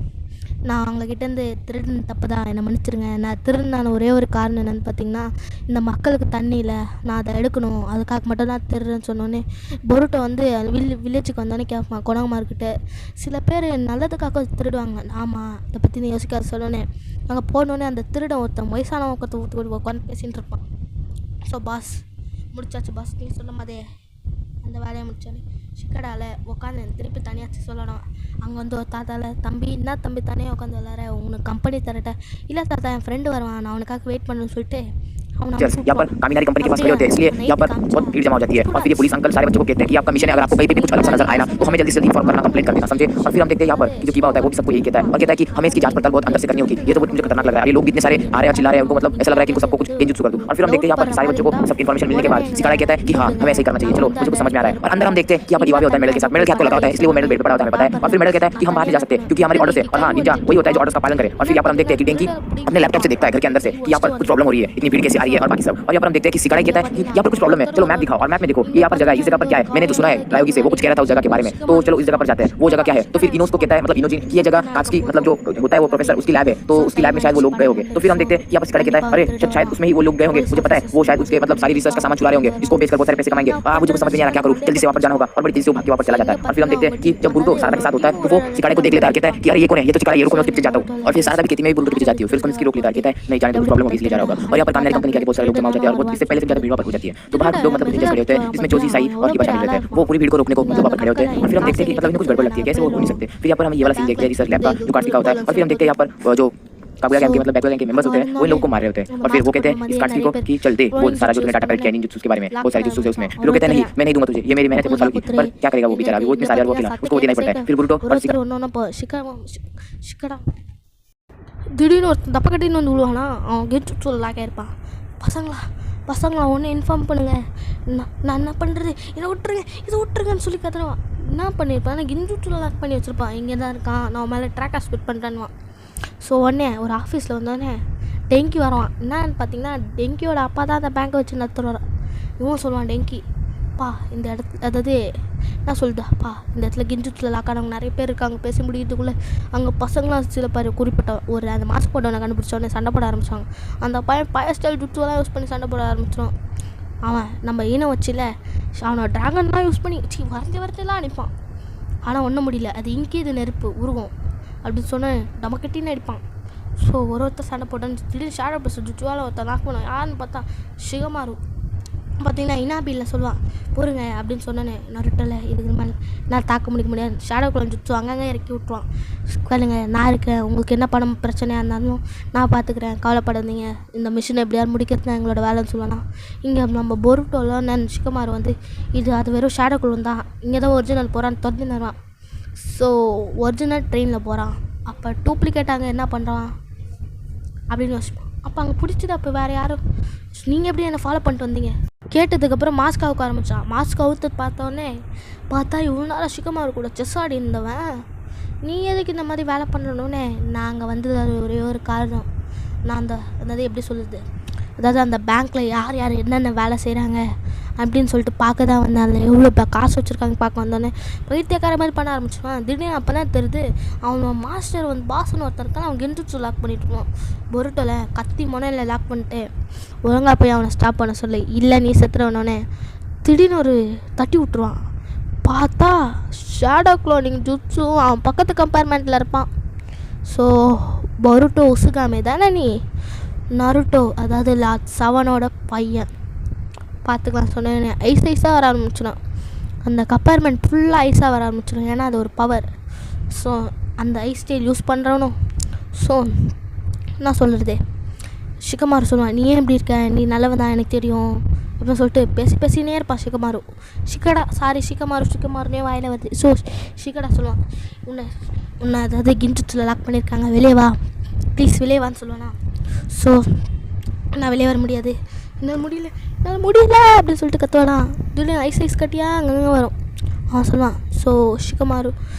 நான் அவங்கக்கிட்டேருந்து திருடின தப்பு தான், என்னை மன்னிச்சிருங்க. நான் திருடினான ஒரே ஒரு காரணம் என்னென்னு பார்த்தீங்கன்னா, இந்த மக்களுக்கு தண்ணி இல்லை, நான் அதை எடுக்கணும், அதுக்காக மட்டும் தான் திருடுறேன்னு சொன்னோன்னே பொருட்டை வந்து வில்லேஜுக்கு வந்தோடனே கேட்பான் குணகுமார்கிட்ட. சில பேர் நல்லதுக்காக திருடுவாங்க, ஆமாம் இதை பற்றி நீ யோசிக்காத சொன்னோன்னே அங்கே போனோடனே அந்த திருடன் ஒருத்தன் வயசான உட்காந்து பேசிகிட்டு இருப்பான். ஸோ பாஸ் முடிச்சாச்சு பாஸ், நீங்கள் சொன்ன மாதிரி அந்த வேலையை முடிச்சோன்னே சிக்கடாவில் உட்காந்து திருப்பி தனியாச்சு சொல்லணும். அங்கே வந்து ஒரு தாத்தாவில் தம்பி என்ன தம்பி தனியாக உட்காந்து விளாட்ற, உனக்கு கம்பெனி தரட்டேன். இல்லை தாத்தா என் ஃப்ரெண்டு வருவான், நான் அவனுக்காக வெயிட் பண்ணுன்னு சொல்லிட்டு यहाँ पर कामिनारी कंपनी के पास खड़े होते हैं, इसलिए यहाँ पर बहुत भीड़ जमा हो जाती है। और फिर ये पुलिस अंकल सारे बच्चों को कहते हैं कि आपका मिशन है, अगर आपको कहीं पे भी कुछ अलग सा नजर आए ना तो हमें जल्दी से जल्दी इन्फॉर्म करना, कंप्लेन कर देना, समझे। और फिर हम देखते हैं यहाँ पर जो कीमा होता है वो भी सबको यही कहता है और कहता है कि हमें इसकी जांच पड़ताल बहुत अंदर से करनी होगी। ये तो मुझे खतरनाक लग रहा है, ये लोग इतने सारे आ रहे हैं चिल्ला रहे हैं, उनको मतलब ऐसा लग रहा है कि इनको सबको कुछ गेंजुत्सु कर दूं। और फिर हम देखते हैं यहाँ पर सारे बच्चों को सब इन्फॉर्मेशन मिलने के बाद सिकाड़ा कहता है कि हाँ हमें ऐसे ही करना चाहिए, चलो मुझे कुछ समझ में आ रहा है। और अंदर हम देखते हैं कि यहाँ पर इवाबे होता है मेडल के साथ, मेडल के हाथ को लगा होता है इसलिए वो मेडल बेड पर पड़ा होता है, हमें पता है। और फिर मेडल कहता है कि हम बाहर नहीं जा सकते क्योंकि हमारे ऑर्डर है, और हाँ निंजा वही होता है जो ऑर्डर्स का पालन करे। और फिर यहाँ पर हम देखते हैं कि डेंकी अपने लैपटॉप से देखता है घर के अंदर से कि यहाँ पर कुछ प्रॉब्लम हो रही है, इतनी भीड़ कैसे आ रही है और बाकी सब। और यहाँ पर हम देखते हैं कि सिकाड़ा कहता है कि यहाँ पर कुछ प्रॉब्लम है, चलो मैप दिखाओ। और मैप में देखो ये यहाँ पर जगह है, इस जगह पर क्या है, मैंने तो सुना है रायोगी से, वो कुछ कह रहा था उस जगह के बारे में, तो चलो इस जगह पर जाते हैं, वो जगह क्या है। तो फिर इनोस को कहता है मतलब इनोजी की ये जगह कांच की मतलब जो होता है वो प्रोफेसर उसकी लैब है, तो उसकी लैब में शायद वो लोग गए होंगे। तो फिर हम देखते हैं यहाँ पर सिकाड़ा कहता है अरे शायद उसमें ही वो लोग गए होंगे, मुझे पता है वो शायद उसके मतलब सारी रिसर्च का सामान चुरा रहे होंगे, इसको बेचकर बहुत सारे पैसे कमाएंगे। मुझे कुछ समझ नहीं आ रहा क्या करूँ, जल्दी से वापस जाना होगा। और बड़ी तेजी से भाग के वापस चला जाता है। और फिर हम देखते हैं कि जब बुरुटो सारदा के साथ होता है तो वो सिकाड़े को देख लेता है, कहता है कि अरे ये कौन है, ये तो सिकाड़ा, ये रुको मैं उसके पीछे जाता हूँ। और फिर सारदा भी कहती है मैं बुरुटो के पीछे जाती हूँ, फिर उसको इसकी रोक लेता है, कहता है नहीं जाने दो, प्रॉब्लम होगी इसलिए जा रहा होगा। और यहाँ पर कामिनारी कंपनी के बहुत सारे लोग जमा हो जाते हैं और वो इससे पहले से ज़्यादा भीड़ वहाँ पर हो जाती है। तो बाहर लोग मतलब खड़े होते हैं जिसमें जोशी साई और किबा शामिल रहते हैं, वो पूरी भीड़ को रोकने को मतलब वहाँ पर खड़े होते हैं। और फिर हम देखते हैं कि मतलब इन्हें कुछ गड़बड़ लगती है, कैसे वो हो नहीं सकते। फिर यहाँ पर हम ये वाला सीन देखते हैं रिसर्च लैब का जो कार्तिका होता है। और फिर हम देखते हैं यहाँ पर जो काबुया गैंग के मतलब बैकवा गैंग के मेंबर्स होते हैं वो इन लोगों को मार रहे होते हैं। और फिर वो कहते हैं इस कार्तिक को कि चल दे वो सारा जो तूने डाटा कलेक्ट किया निंजुत्सु के बारे में, बहुत सारे जुत्सु है उसमें। फिर वो कहते हैं नहीं मैं नहीं दूंगा तुझे, ये मेरी मेहनत है बहुत सालों की, पर क्या करेगा वो बेचारा, वो इतने सारे और वो अकेला, उसको देना ही पड़ता है। फिर बुरुटो और சிக்கடா திடீர்னு ஒரு தப்பக்கட்டின்னு வந்து விழுவானா, அவன் கெட்டு லாக்காக இருப்பான். பசங்களா ஒன்று இன்ஃபார்ம் பண்ணுங்கள், நான் என்ன பண்ணுறது, இதை விட்டுருங்கன்னு சொல்லி கத்துருவான். என்ன பண்ணியிருப்பான், நான் கிஞ்சுட்டு லாக் பண்ணி வச்சுருப்பான், இங்கே தான் இருக்கான், நான் மேலே ட்ராக்காக ஸ்பிட் பண்ணுறேன்னுவான். ஸோ உடனே ஒரு ஆஃபீஸில் வந்தோடனே டெங்கி வருவான். என்னன்னு பார்த்தீங்கன்னா டெங்கியோட அப்பா தான் அந்த பேங்கை வச்சு நடத்துகிறார். இவன் சொல்லுவான் டெங்கி பா இந்த இடத்துல, அதாவது என்ன சொல்லுதாப்பா இந்த இடத்துல கிஞ்சுத்தில் லாக்கானவங்க நிறைய பேர் இருக்காங்க, பேசி முடிக்கிறதுக்குள்ளே அங்கே பசங்களாம் சில பேர் குறிப்பிட்ட ஒரு அந்த மாஸ்க் போட்டவனை கண்டுபிடிச்சோடனே சண்டை போட ஆரம்பிச்சாங்க. அந்த பையன் பழைய ஸ்டைல் ஜுட்ஸுவெல்லாம் யூஸ் பண்ணி சண்டை போட ஆரம்பிச்சிடும். அவன் நம்ம ஈனம் வச்சில அவனை ட்ராகன்லாம் யூஸ் பண்ணி வரைஞ்செல்லாம் அடிப்பான். ஆனால் ஒன்றும் முடியல, அது இங்கே இது நெருப்பு உருவம் அப்படின்னு சொன்னேன் நமக்கிட்டின்னு அடிப்பான். ஸோ ஒருத்தர் சண்டை போட்டான்னு திடீர்னு ஷேடோ ப்ளஸ் ஜுட்ஸுவால் ஒருத்தர் லாக் பண்ணுவான். யாருன்னு பார்த்தா ஷிகமாரு. பார்த்தீங்கன்னா இனாபியில் சொல்லுவான் பொறுங்க அப்படின்னு சொன்னேனே நருட்டல இதுக்கு மேலே நான் தாக்க முடியாது, ஷேடோ குளம் ஜுட்ஸு அங்கங்கே இறக்கி விட்ருவான். கேளுங்க நான் இருக்கேன், உங்களுக்கு என்ன பணம் பிரச்சனையாக இருந்தாலும் நான் பார்த்துக்கிறேன், கவலைப்படாதீங்க, இந்த மிஷினை எப்படியாவது முடிக்கிறது தான் எங்களோட வேலைன்னு சொல்லுவானா. இங்கே நம்ம பொருட்டோவில் நான் ஷிகமாரு வந்து இது அது வெறும் ஷேடோ குளம் தான், இங்கே தான் ஒரிஜினல் போகிறான்னு தொடர்ந்து தருவான். ஸோ ஒரிஜினல் ட்ரெயினில் போகிறான், அப்போ டூப்ளிகேட் அங்கே என்ன பண்ணுறான் அப்படின்னு யோசிப்பான். அப்போ அங்கே பிடிச்சது அப்போ வேறு யாரும் நீங்கள் எப்படி என்னை ஃபாலோ பண்ணிட்டு வந்தீங்க கேட்டதுக்கப்புறம் மாஸ்க் அவுக்க ஆரம்பித்தான். மாஸ்க் அவுத்து பார்த்தோன்னே பார்த்தா இவ்வளோ நாளாக ஷிகமாரு கூட செஸ் ஆடி இருந்தவன் நீ எதுக்கு இந்த மாதிரி வேலை பண்ணணுன்னே நாங்கள் வந்து அது ஒரே ஒரு காரணம், நான் அந்த எப்படி சொல்லுது, அதாவது அந்த பேங்க்கில் யார் யார் என்னென்ன வேலை செய்கிறாங்க அப்படின்னு சொல்லிட்டு பார்க்க தான் வந்தேன். அதில் எவ்வளோ காசு வச்சுருக்காங்க பார்க்க வந்தோடனே பைத்தியக்கார மாதிரி பண்ண ஆரம்பிச்சுவான். திடீர்னு அப்போ தான் தெரியுது அவன் மாஸ்டர் வந்து பாஸ்ன்னு ஒருத்தர் இருக்கான், அவன் கென்ஜுட்சு லாக் பண்ணிட்டுருவான். பொருட்டோவில் கத்தி முனையில் லாக் பண்ணிட்டு ஒழுங்காக போய் அவனை ஸ்டாப் பண்ண சொல்லி இல்லை நீ செத்துறவனோடனே திடீர்னு ஒரு தட்டி விட்ருவான். பார்த்தா ஷேடோ க்ளோனிங் ஜுட்ஸும் அவன் பக்கத்து கம்பார்ட்மெண்ட்டில் இருப்பான். ஸோ பொருட்டோ உசுகாமே தானே நீ நருட்டோ, அதாவது லார்ட் சவனோட பையன், பார்த்துக்கலாம் சொன்னேன். ஐஸாக வர ஆரம்பிச்சிடும், அந்த கம்பார்ட்மெண்ட் ஃபுல்லாக ஐஸாக வர ஆரம்பிச்சிடும், ஏன்னா அது ஒரு பவர். ஸோ அந்த ஐஸ் ஸ்டைல் யூஸ் பண்ணுறவனும் ஸோ நான் சொல்கிறது ஷிகமாரு சொல்லுவான் நீ ஏன் இப்படி இருக்க, நீ நல்லவன் தான் எனக்கு தெரியும், அப்படின்னு சொல்லிட்டு பேசினே இருப்பான் ஷிகமாரு. ஷிகமாருனே வாயில் வருது. ஸோ ஷிகடா சொல்லுவான், உன்னை அதாவது கிஞ்சுத்தில் லாக் பண்ணியிருக்காங்க, வெளியே வா ப்ளீஸ், வெளியே வான்னு சொல்லுவானா. ஸோ நான் வெளியே வர முடியாது, என்னால் முடியல அப்படின்னு சொல்லிட்டு கத்துவானா. திடீர்னு ஐஸ் கட்டியா அங்கங்கே வரும். அவன் சொல்லுவான், ஸோ ஷிகமாரு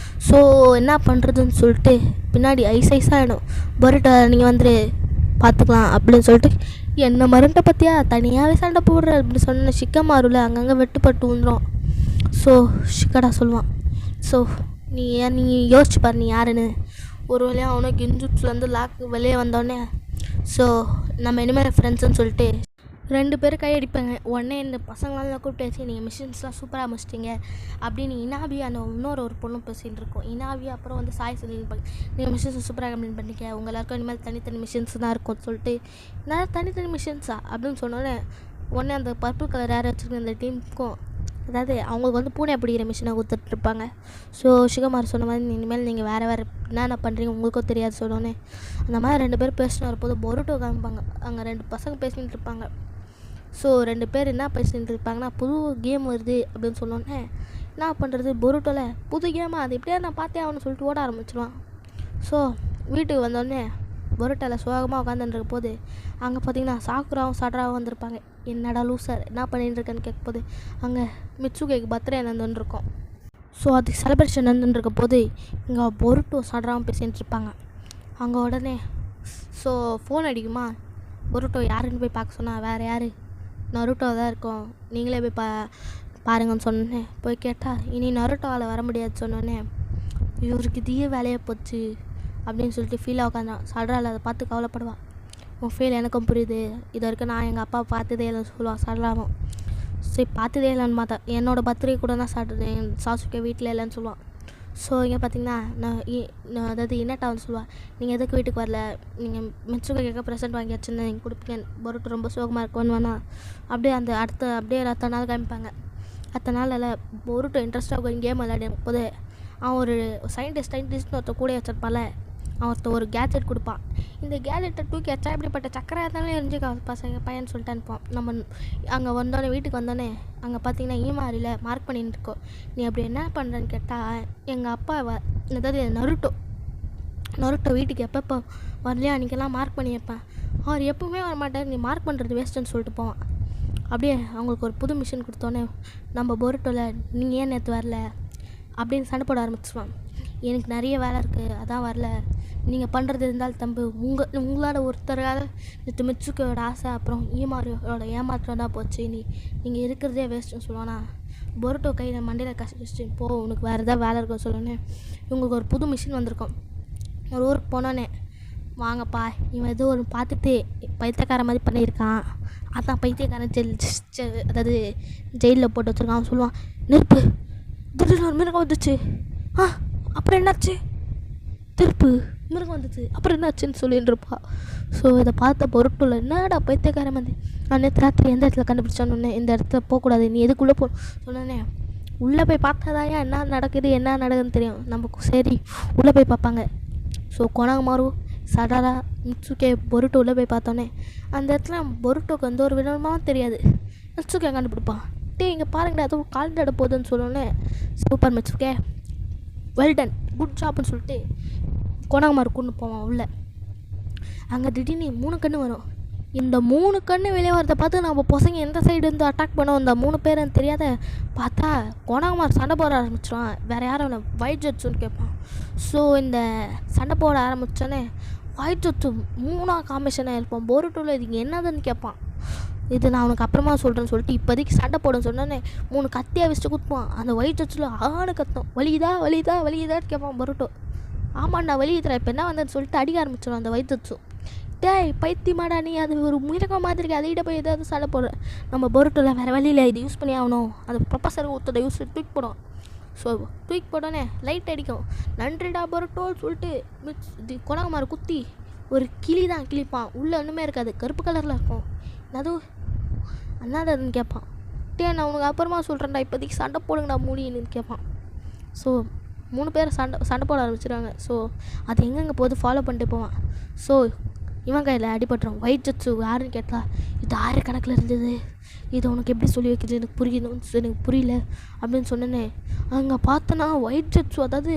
ஸோ என்ன பண்ணுறதுன்னு சொல்லிட்டு பின்னாடி ஐஸாகிடும். பரோட்டா நீங்கள் வந்துட்டு பார்த்துக்கலாம் அப்படின்னு சொல்லிட்டு, என்ன மருண்டை பற்றியா தனியாகவே சண்டை போடுற அப்படின்னு சொன்ன ஷிகமாருல அங்கங்கே வெட்டுப்பட்டு வந்துடும். ஸோ ஷிகடா சொல்லுவான், ஸோ நீ யோசிச்சு பாரு நீ யாருன்னு. ஒரு வழியாக அவனை கிஞ்சுட்ஸ்லேருந்து லாக் வெளியே வந்தோடனே, ஸோ நம்ம இனிமேல் ஃப்ரெண்ட்ஸுன்னு சொல்லிட்டு 2 பேரும் கையடிப்பாங்க. உடனே இந்த பசங்களாம் கூப்பிட்டு, நீங்கள் மிஷின்ஸ்லாம் சூப்பராக முடிச்சிட்டிங்க அப்படின்னு இனாவி அந்த ஒரு பொண்ணும் பேசிகிட்டு இருக்கோம். இனாவி அப்புறம் வந்து சாய் சொல்லியிருப்பாங்க, நீங்கள் மிஷின்ஸை சூப்பராக கம்ப்ளீட் பண்ணிக்க, உங்கள் எல்லாருக்கும் இனிமேல் தனித்தனி மிஷின்ஸ் தான் இருக்கும்னு சொல்லிட்டு, நான் தனித்தனி மிஷின்ஸா அப்படின்னு சொன்னோன்னே உடனே அந்த பர்பிள் கலர் யார் வச்சுருக்க அந்த டீமுக்கும், அதாவது அவங்களுக்கு வந்து பூனை பிடிக்கிற மிஷினை கொடுத்துட்ருப்பாங்க. ஸோ ஷிகமாரு சொன்ன மாதிரி இனிமேல் நீங்கள் வேறு என்னென்ன பண்ணுறீங்க உங்களுக்கும் தெரியாது சொன்னோன்னே அந்த மாதிரி 2 பேர் பேசினு வரும்போது பொருட்டோ காமிப்பாங்க. அங்கே 2 பசங்க பேசிகிட்டு இருப்பாங்க. ஸோ 2 பேர் என்ன பேசிகிட்டு இருப்பாங்கன்னா, புது கேம் வருது அப்படின்னு சொன்னோன்னே என்ன பண்ணுறது, பொருட்டோவில் புது கேமாக அது எப்படியா நான் பார்த்தே ஆகணும்னு சொல்லிட்டு ஓட ஆரம்பிச்சிடுவான். ஸோ வீட்டுக்கு வந்தோடனே பொருட்டோவில் சோகமாக உட்காந்துருக்க போது அங்கே பார்த்தீங்கன்னா சாக்குராவும் சடராவும் வந்திருப்பாங்க. என்னடா லூசர் என்ன பண்ணிட்டு இருக்கேன்னு கேட்கும்போது அங்கே மிட்சுகேக்கு பர்த்டே நடந்துருக்கோம். ஸோ அதுக்கு செலிப்ரேஷன் நடந்துருக்க போது இங்கே பொருட்டோ சடராவும் பேசிகிட்டு இருப்பாங்க. அங்கே உடனே ஸோ ஃபோன் அடிக்குமா, பொருட்டோ யாருன்னு போய் பார்க்க சொன்னால் வேறு யார், நருட்டோ தான் இருக்கும், நீங்களே போய் பாருங்கன்னு சொன்னோன்னே போய் கேட்டால் இனி நருட்டோவால் வர முடியாது சொன்னோன்னே இவருக்கு இதையே வேலையை போச்சு அப்படின்னு சொல்லிட்டு ஃபீலாக உட்காந்தான். சடரால் அதை பார்த்து கவலைப்படுவான். உன் ஃபீல் எனக்கும் புரியுது, இது வரைக்கும் நான் எங்கள் அப்பாவை பார்த்ததே இல்லைன்னு சொல்லுவான் சடராவும். சரி பார்த்ததே இல்லைன்னு பார்த்தா என்னோடய பர்த்டே கூட நான் சாசுக்கே வீட்டில் இல்லைன்னு சொல்லுவான். ஸோ இங்கே பார்த்தீங்கன்னா நான் அதாவது இன்னட்டா வந்து சொல்லுவாள், நீங்கள் எதுக்கு வீட்டுக்கு வரல, நீங்கள் மிச்சுக்கு கேட்க ப்ரெசென்ட் வாங்கியாச்சுன்னு நீங்கள் கொடுப்பீங்க, பொருட்டு ரொம்ப சோகமாக இருக்கும்னு வேணாம் அப்படியே அந்த அடுத்த நாள் காமிப்பாங்க. அடுத்த நாளில் பொருட்டு இன்ட்ரெஸ்ட்டாக கேம் விளையாடும் போது அவன் ஒரு சயின்டிஸ்ட்னு ஒருத்தர் கூட வச்சிருப்பால, அவன் ஒரு கேஜெட் கொடுப்பான். இந்த கேஜெட்டை தூக்கி வச்சா இப்படிப்பட்ட சக்கரை இருந்தாலும் எரிஞ்சு பையன் சொல்லிட்டு அனுப்பான். நம்ம அங்கே வந்தோடனே வீட்டுக்கு வந்தோடனே அங்கே பார்த்தீங்கன்னா ஈமாரியில் மார்க் பண்ணிட்டு இருக்கோம். நீ அப்படி என்ன பண்ணுறேன்னு கேட்டால், எங்கள் அப்பா அதாவது நருட்டோ வீட்டுக்கு எப்பப்போ வரலையா அன்றைக்கெல்லாம் மார்க் பண்ணி வைப்பேன், அவர் எப்பவுமே வரமாட்டார், நீ மார்க் பண்ணுறது வேஸ்ட்டுன்னு சொல்லிட்டு போவான். அப்படியே அவங்களுக்கு ஒரு புது மிஷின் கொடுத்தோன்னே நம்ம பொருட்டோவில் நீங்கள் ஏன் நேற்று வரல அப்படின்னு சண்டை போட ஆரம்பிச்சுவான். எனக்கு நிறைய வேலை இருக்குது அதான் வரல, நீங்கள் பண்ணுறது இருந்தால் தம்பு உங்களோட ஒருத்தரால் நேற்று மிச்சுக்கோட ஆசை அப்புறம் ஈமாரியோட ஏமாற்றம் தான் போச்சு, நீங்கள் இருக்கிறதே வேஸ்ட்டுன்னு சொல்லுவானா. பொருட்டோ கையில் மண்டையில் கஷ்ட வச்சுட்டு போ உனக்கு வேறு எதாவது வேலை இருக்குன்னு சொல்லோன்னே இவங்களுக்கு ஒரு புது மிஷின் வந்திருக்கும். ஒரு ஊருக்கு போனோன்னே வாங்கப்பா இவன் ஏதோ ஒரு பார்த்துட்டு பைத்தியக்கார மாதிரி பண்ணியிருக்கான், அதான் பைத்தியக்காரன் அதாவது ஜெயிலில் போட்டு வச்சுருக்கான். அவன் சொல்லுவான், நெருப்பு திடீர்னு ஒரு மிருகம் வந்துச்சு, அப்புறம் என்னாச்சு, திருப்பு மிருகம் வந்துச்சு அப்புறம் என்னாச்சுன்னு சொல்லிட்டு இருப்பா. ஸோ இதை பார்த்த பொருட்கள் என்னடா பைத்தியக்கார மாதிரி, நான் நேற்று ராத்திரி எந்த இடத்துல கண்டுபிடிச்சான்னு, இந்த இடத்துல போகக்கூடாது நீ எதுக்குள்ளே சொன்னோன்னே உள்ளே போய் பார்த்தாதான் என்ன நடக்குதுன்னு தெரியும் நம்ம. சரி உள்ளே போய் பார்ப்பாங்க. ஸோ கொனாகமாரு சடாரா மிட்சுகே பொருட்டோ உள்ளே போய் பார்த்தோன்னே அந்த இடத்துல பொருட்டோக்கு வந்து ஒரு விதமாக தெரியாது. மிட்சுகே கண்டுபிடிப்பான், இங்கே பாருங்கடா அது ஒரு கால் நட போகுதுன்னு சொல்லோன்னே சூப்பர் மிட்சுகே வெல்டன் குட் ஜாப்னு சொல்லிட்டு கொனாகமாரு கொண்டு போவான் உள்ளே. அங்கே திடீர்னு 3 கண்ணு வரும். இந்த 3 கண்ணு வெளியே வரதை பார்த்து நம்ம பசங்க எந்த சைடு இருந்து அட்டாக் பண்ணோம் இந்த 3 பேருன்னு தெரியாத பார்த்தா கொனாகமாரு சண்டை போட ஆரம்பிச்சிடுவான். வேறு யாரும் இல்லை ஒயிட் ஜட்ஸுன்னு கேட்பான். ஸோ இந்த சண்டை போட ஆரம்பித்தோன்னே ஒயிட் ஜட்ஸு 3ஆக காம்பினேஷனாக இருப்பான். பொருட்டோவில் இது என்னதுன்னு கேட்பான். இது நான் அவனுக்கு அப்புறமா சொல்கிறேன்னு சொல்லிட்டு இப்போதைக்கு சண்டை போடுன்னு சொன்னோன்னே 3 கத்தியாக வச்சுட்டு குத்துவான். அந்த ஒயிட் ஜட்ஸில் கத்தும், வலியுதான்னு கேட்பான் பொருட்டோ. ஆமாண்டா வலியுதுரா இப்போ என்ன வந்ததுன்னு சொல்லிட்டு அடிக்க ஆரம்பிச்சிடும் அந்த ஒயிட் ஜட்ஸும். டேய் பைத்தியமாடா நீ, அது ஒரு மிருகம் மாதிரி இருக்கு, அதையிட்ட போய் ஏதாவது சண்டை போடுற. நம்ம பொருட்டோவில் வேறு வழியில் இது யூஸ் பண்ணி ஆகணும், அது ப்ரொஃபஸர் ஒருத்தோட யூஸ் தூக்கி போடும். ஸோ தூக்கி போட்டோன்னே லைட் அடிக்கும். நன்றிடா பொருட்டோன்னு சொல்லிட்டு கொனாகமாரு குத்தி ஒரு கிளி தான் கிளிப்பான். உள்ளே ஒன்றுமே இருக்காது, கருப்பு கலரில் இருக்கும். அதுவும் அண்ணாதன்னு கேட்பான். நான் உனக்கு அப்புறமா சொல்கிறேன்டா இப்போதைக்கு சண்டை போடுங்கடா மூடின்னு கேட்பான். ஸோ 3 பேர் சண்டை போட ஆரம்பிச்சிடுவாங்க. ஸோ அது எங்கெங்கே போது ஃபாலோ பண்ணிட்டு போவான். ஸோ இவன் கையில் அடிபட்டுரும். ஒயிட் ஜட்ஸு யாருன்னு கேட்டால் இது 1000 கணக்கில் இருந்தது, இதை உனக்கு எப்படி சொல்லி வைக்கிறது எனக்கு புரியல அப்படின்னு சொன்னேனே. அங்கே பார்த்தோன்னா ஒயிட் ஜெட்ஸு, அதாவது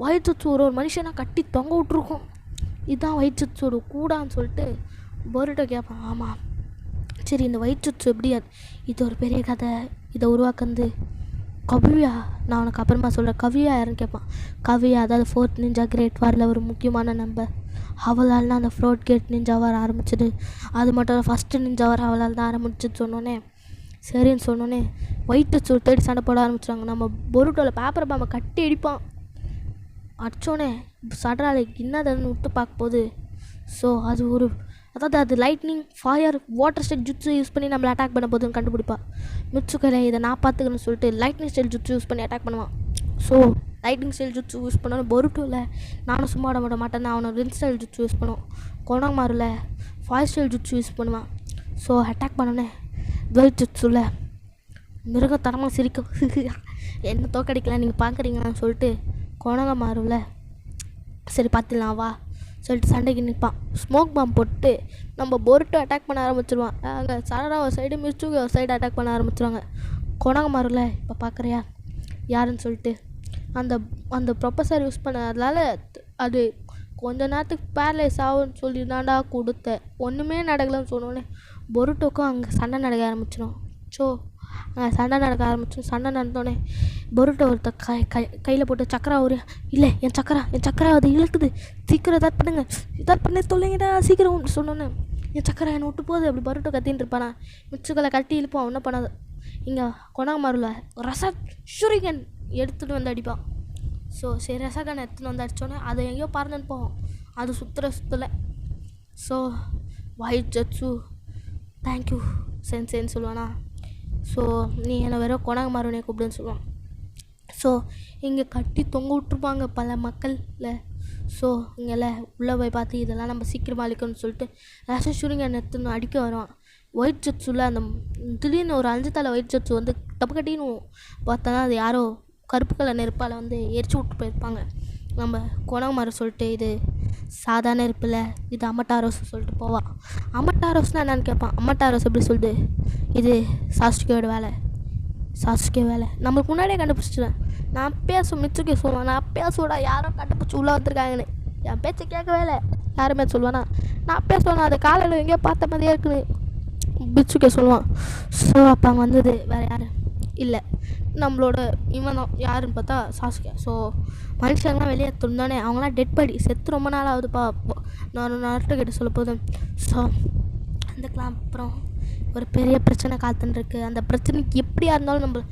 ஒயிட் ஜெட்ஸு ஒரு மனுஷனை கட்டி தொங்க விட்ருக்கோம். இதுதான் ஒயிட் ஜெட்ஸோட கூடான்னு சொல்லிட்டு போருட்டோ கேட்பான். ஆமாம், சரி இந்த ஒயிட் ஜெட்ஸு எப்படி, இது ஒரு பெரிய கதை, இதை உருவாக்குறது கவியா, நான் உனக்கு அப்புறமா சொல்கிறேன். கவியா யாருன்னு கேட்பான். கவியா அதாவது 4th நிஞ்சா கிரேட் வாரில் ஒரு முக்கியமான நம்பர். அவளால் தான் அந்த 4th கிரேட் நிஞ்சா வார ஆரம்பிச்சிது. அது மட்டும் ஃபஸ்ட்டு நிஞ்சா வார அவளால் தான் ஆரம்பிச்சுன்னு சொன்னோன்னே சரின்னு சொன்னோன்னே ஒயிட் ஜெட்ஸு தேடி சண்டை போட ஆரம்பிச்சிடுவாங்க. நம்ம பொருட்டோவில் பேப்பரை பாம்பை கட்டி அடிப்பான். அடித்தோடனே சடராலைக்கு என்னதுன்னு விட்டு பார்க்க போகுது. ஸோ அது ஒரு அது lightning, fire, water style jutsu use பண்ணி நம்மளை அட்டாக் பண்ண போதுன்னு கண்டுபிடிப்பா. மிச்சுக்கலை இதை நான் பார்த்துக்கணும்னு சொல்லிட்டு லைட்னிங் ஸ்டைல் ஜுட்ஸு யூஸ் பண்ணி அட்டாக் பண்ணுவான். So lightning style jutsu use பண்ணணும். பொருட்டோவில் நானும் சும்மா விட மாட்டேன்னு அவனை ரின் ஸ்டைல் ஜுட்ஸு யூஸ் பண்ணுவான். கொணமாரில் ஃபயர் ஸ்டைல் ஜுட்ஸு யூஸ் பண்ணுவான். ஸோ அட்டாக் பண்ணோன்னே ஒயிட் ஜுட்ஸுல மிருகத்தனமாக சிரிக்கும். என்ன தோக்கடிக்கலாம் நீங்கள் பார்க்குறீங்களான்னு சொல்லிட்டு கொணமாரில் சரி பார்த்துலாம் வா சொல்லிட்டு சண்டைக்கு நிற்பான். ஸ்மோக் பாம் போட்டு நம்ம பொருட்டோ அட்டாக் பண்ண ஆரம்பிச்சிருவான். அங்கே சரடா ஒரு சைடு, மிச்சுக்கு ஒரு சைடு அட்டாக் பண்ண ஆரம்பிச்சிருவாங்க. கொணமாரில் இப்போ பார்க்குறியா யாருன்னு சொல்லிட்டு அந்த ப்ரொஃபஸர் யூஸ் பண்ணதால் அது கொஞ்ச நேரத்துக்கு பேரலைஸ் ஆகும்னு சொல்லி தான்டா கொடுத்தேன். ஒன்றுமே நடக்கலைன்னு சொன்னோன்னே பொருட்டோக்கும் அங்கே சண்டை நடக்க ஆரம்பிச்சிடும். ஸோ சண்டை நடந்தோடனே பொருட்டோ ஒருத்த கையில் போட்டு சக்கரா ஒரு இல்லை என் சக்கரா அது இழுக்குது, சீக்கிரம் எதாவது பண்ண தொல்லைங்கடா சீக்கிரம் சொன்னோன்னே என் சக்கரா என்னை விட்டு போகுது அப்படி பொருட்டோ கத்தின்னு இருப்பானா. மிச்சுக்களை கட்டி இழுப்பான். ஒன்றும் பண்ணாது. இங்கே கொணமாரில் ரசத் ஷுரிகன் எடுத்துகிட்டு வந்து அடிப்பான். ஸோ சரி ரசகன் எடுத்துகிட்டு வந்து அடித்தோன்னே அதை எங்கேயோ பறந்துன்னு போவோம். அது சுற்றலை. ஸோ ஒயிட் ஜெட்ஸு தேங்க்யூ சென்சேன்னு சொல்லுவானா. ஸோ நீ என்னை வேறு கொணமாருனே கூப்பிடுன்னு சொல்லுவான். ஸோ இங்கே கட்டி தொங்க விட்ருப்பாங்க பல மக்களில். ஸோ இங்கேல உள்ளே போய் பார்த்து இதெல்லாம் நம்ம சீக்கிரமாக அழிக்கணும்னு சொல்லிட்டு ரசஷூரிங்க எடுத்துன்னு அடிக்க வருவான். ஒயிட் ஜெட்ஸுள்ள அந்த திடீர்னு ஒரு 5 தலை ஒயிட் ஜெட்ஸு வந்து டப்பு கட்டின்னு பார்த்தோன்னா அது யாரோ கருப்பு கலர் நெருப்பால் வந்து எரிச்சு விட்டு போயிருப்பாங்க. நம்ம கொணமாரு சொல்லிட்டு இது சாதாரண நெருப்பில் இது அமட்டாரோஸ் சொல்லிட்டு போவான். அமட்டாரோஸ்னால் என்னன்னு கேட்பான். அமட்டாரோஸ் எப்படி சொல்லுது, இது சாஸ்டிகோட வேலை நம்மளுக்கு முன்னாடியே கண்டுபிடிச்சிட்டேன். நான் மிச்சுக்கே சொல்லுவான். நான் பேசுவடா யாரோ கண்டுபிடிச்சி உள்ளே வந்துருக்காங்கன்னு. என் பேச்சை கேட்கவே இல்லை யாருமே சொல்லுவானா. நான் பேசுவேன் அது காலையில் எங்கேயோ பார்த்த மாதிரியே இருக்குன்னு மிச்சுக்கே சொல்லுவான். ஸோ அப்போ அங்கே வந்தது வேறு யார் இல்லை, நம்மளோட இவன் தான். யாருன்னு பார்த்தா சாஸ்கே. ஸோ மனுஷங்களாம் வெளியே தோணுதானே, அவங்களாம் டெட் பாடி செத்து ரொம்ப நாள் ஆகுதுப்பா நான் கிட்ட சொல்ல போதும். ஸோ அதுக்கெலாம் அப்புறம் ஒரு பெரிய பிரச்சனை காத்துன்னு அந்த பிரச்சனைக்கு எப்படியா இருந்தாலும் நம்ம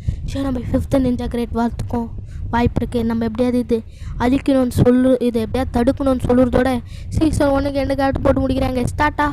5th நிஞ்சா கிரேட் வாரத்துக்கும் வாய்ப்பு இருக்குது. நம்ம எப்படியாவது இது அழிக்கணும்னு இதை எப்படியாவது தடுக்கணும்னு சொல்லுறதோட சீசன் 1க்கு 2 காட்டு போட்டு முடிக்கிறாங்க. ஸ்டார்ட்டா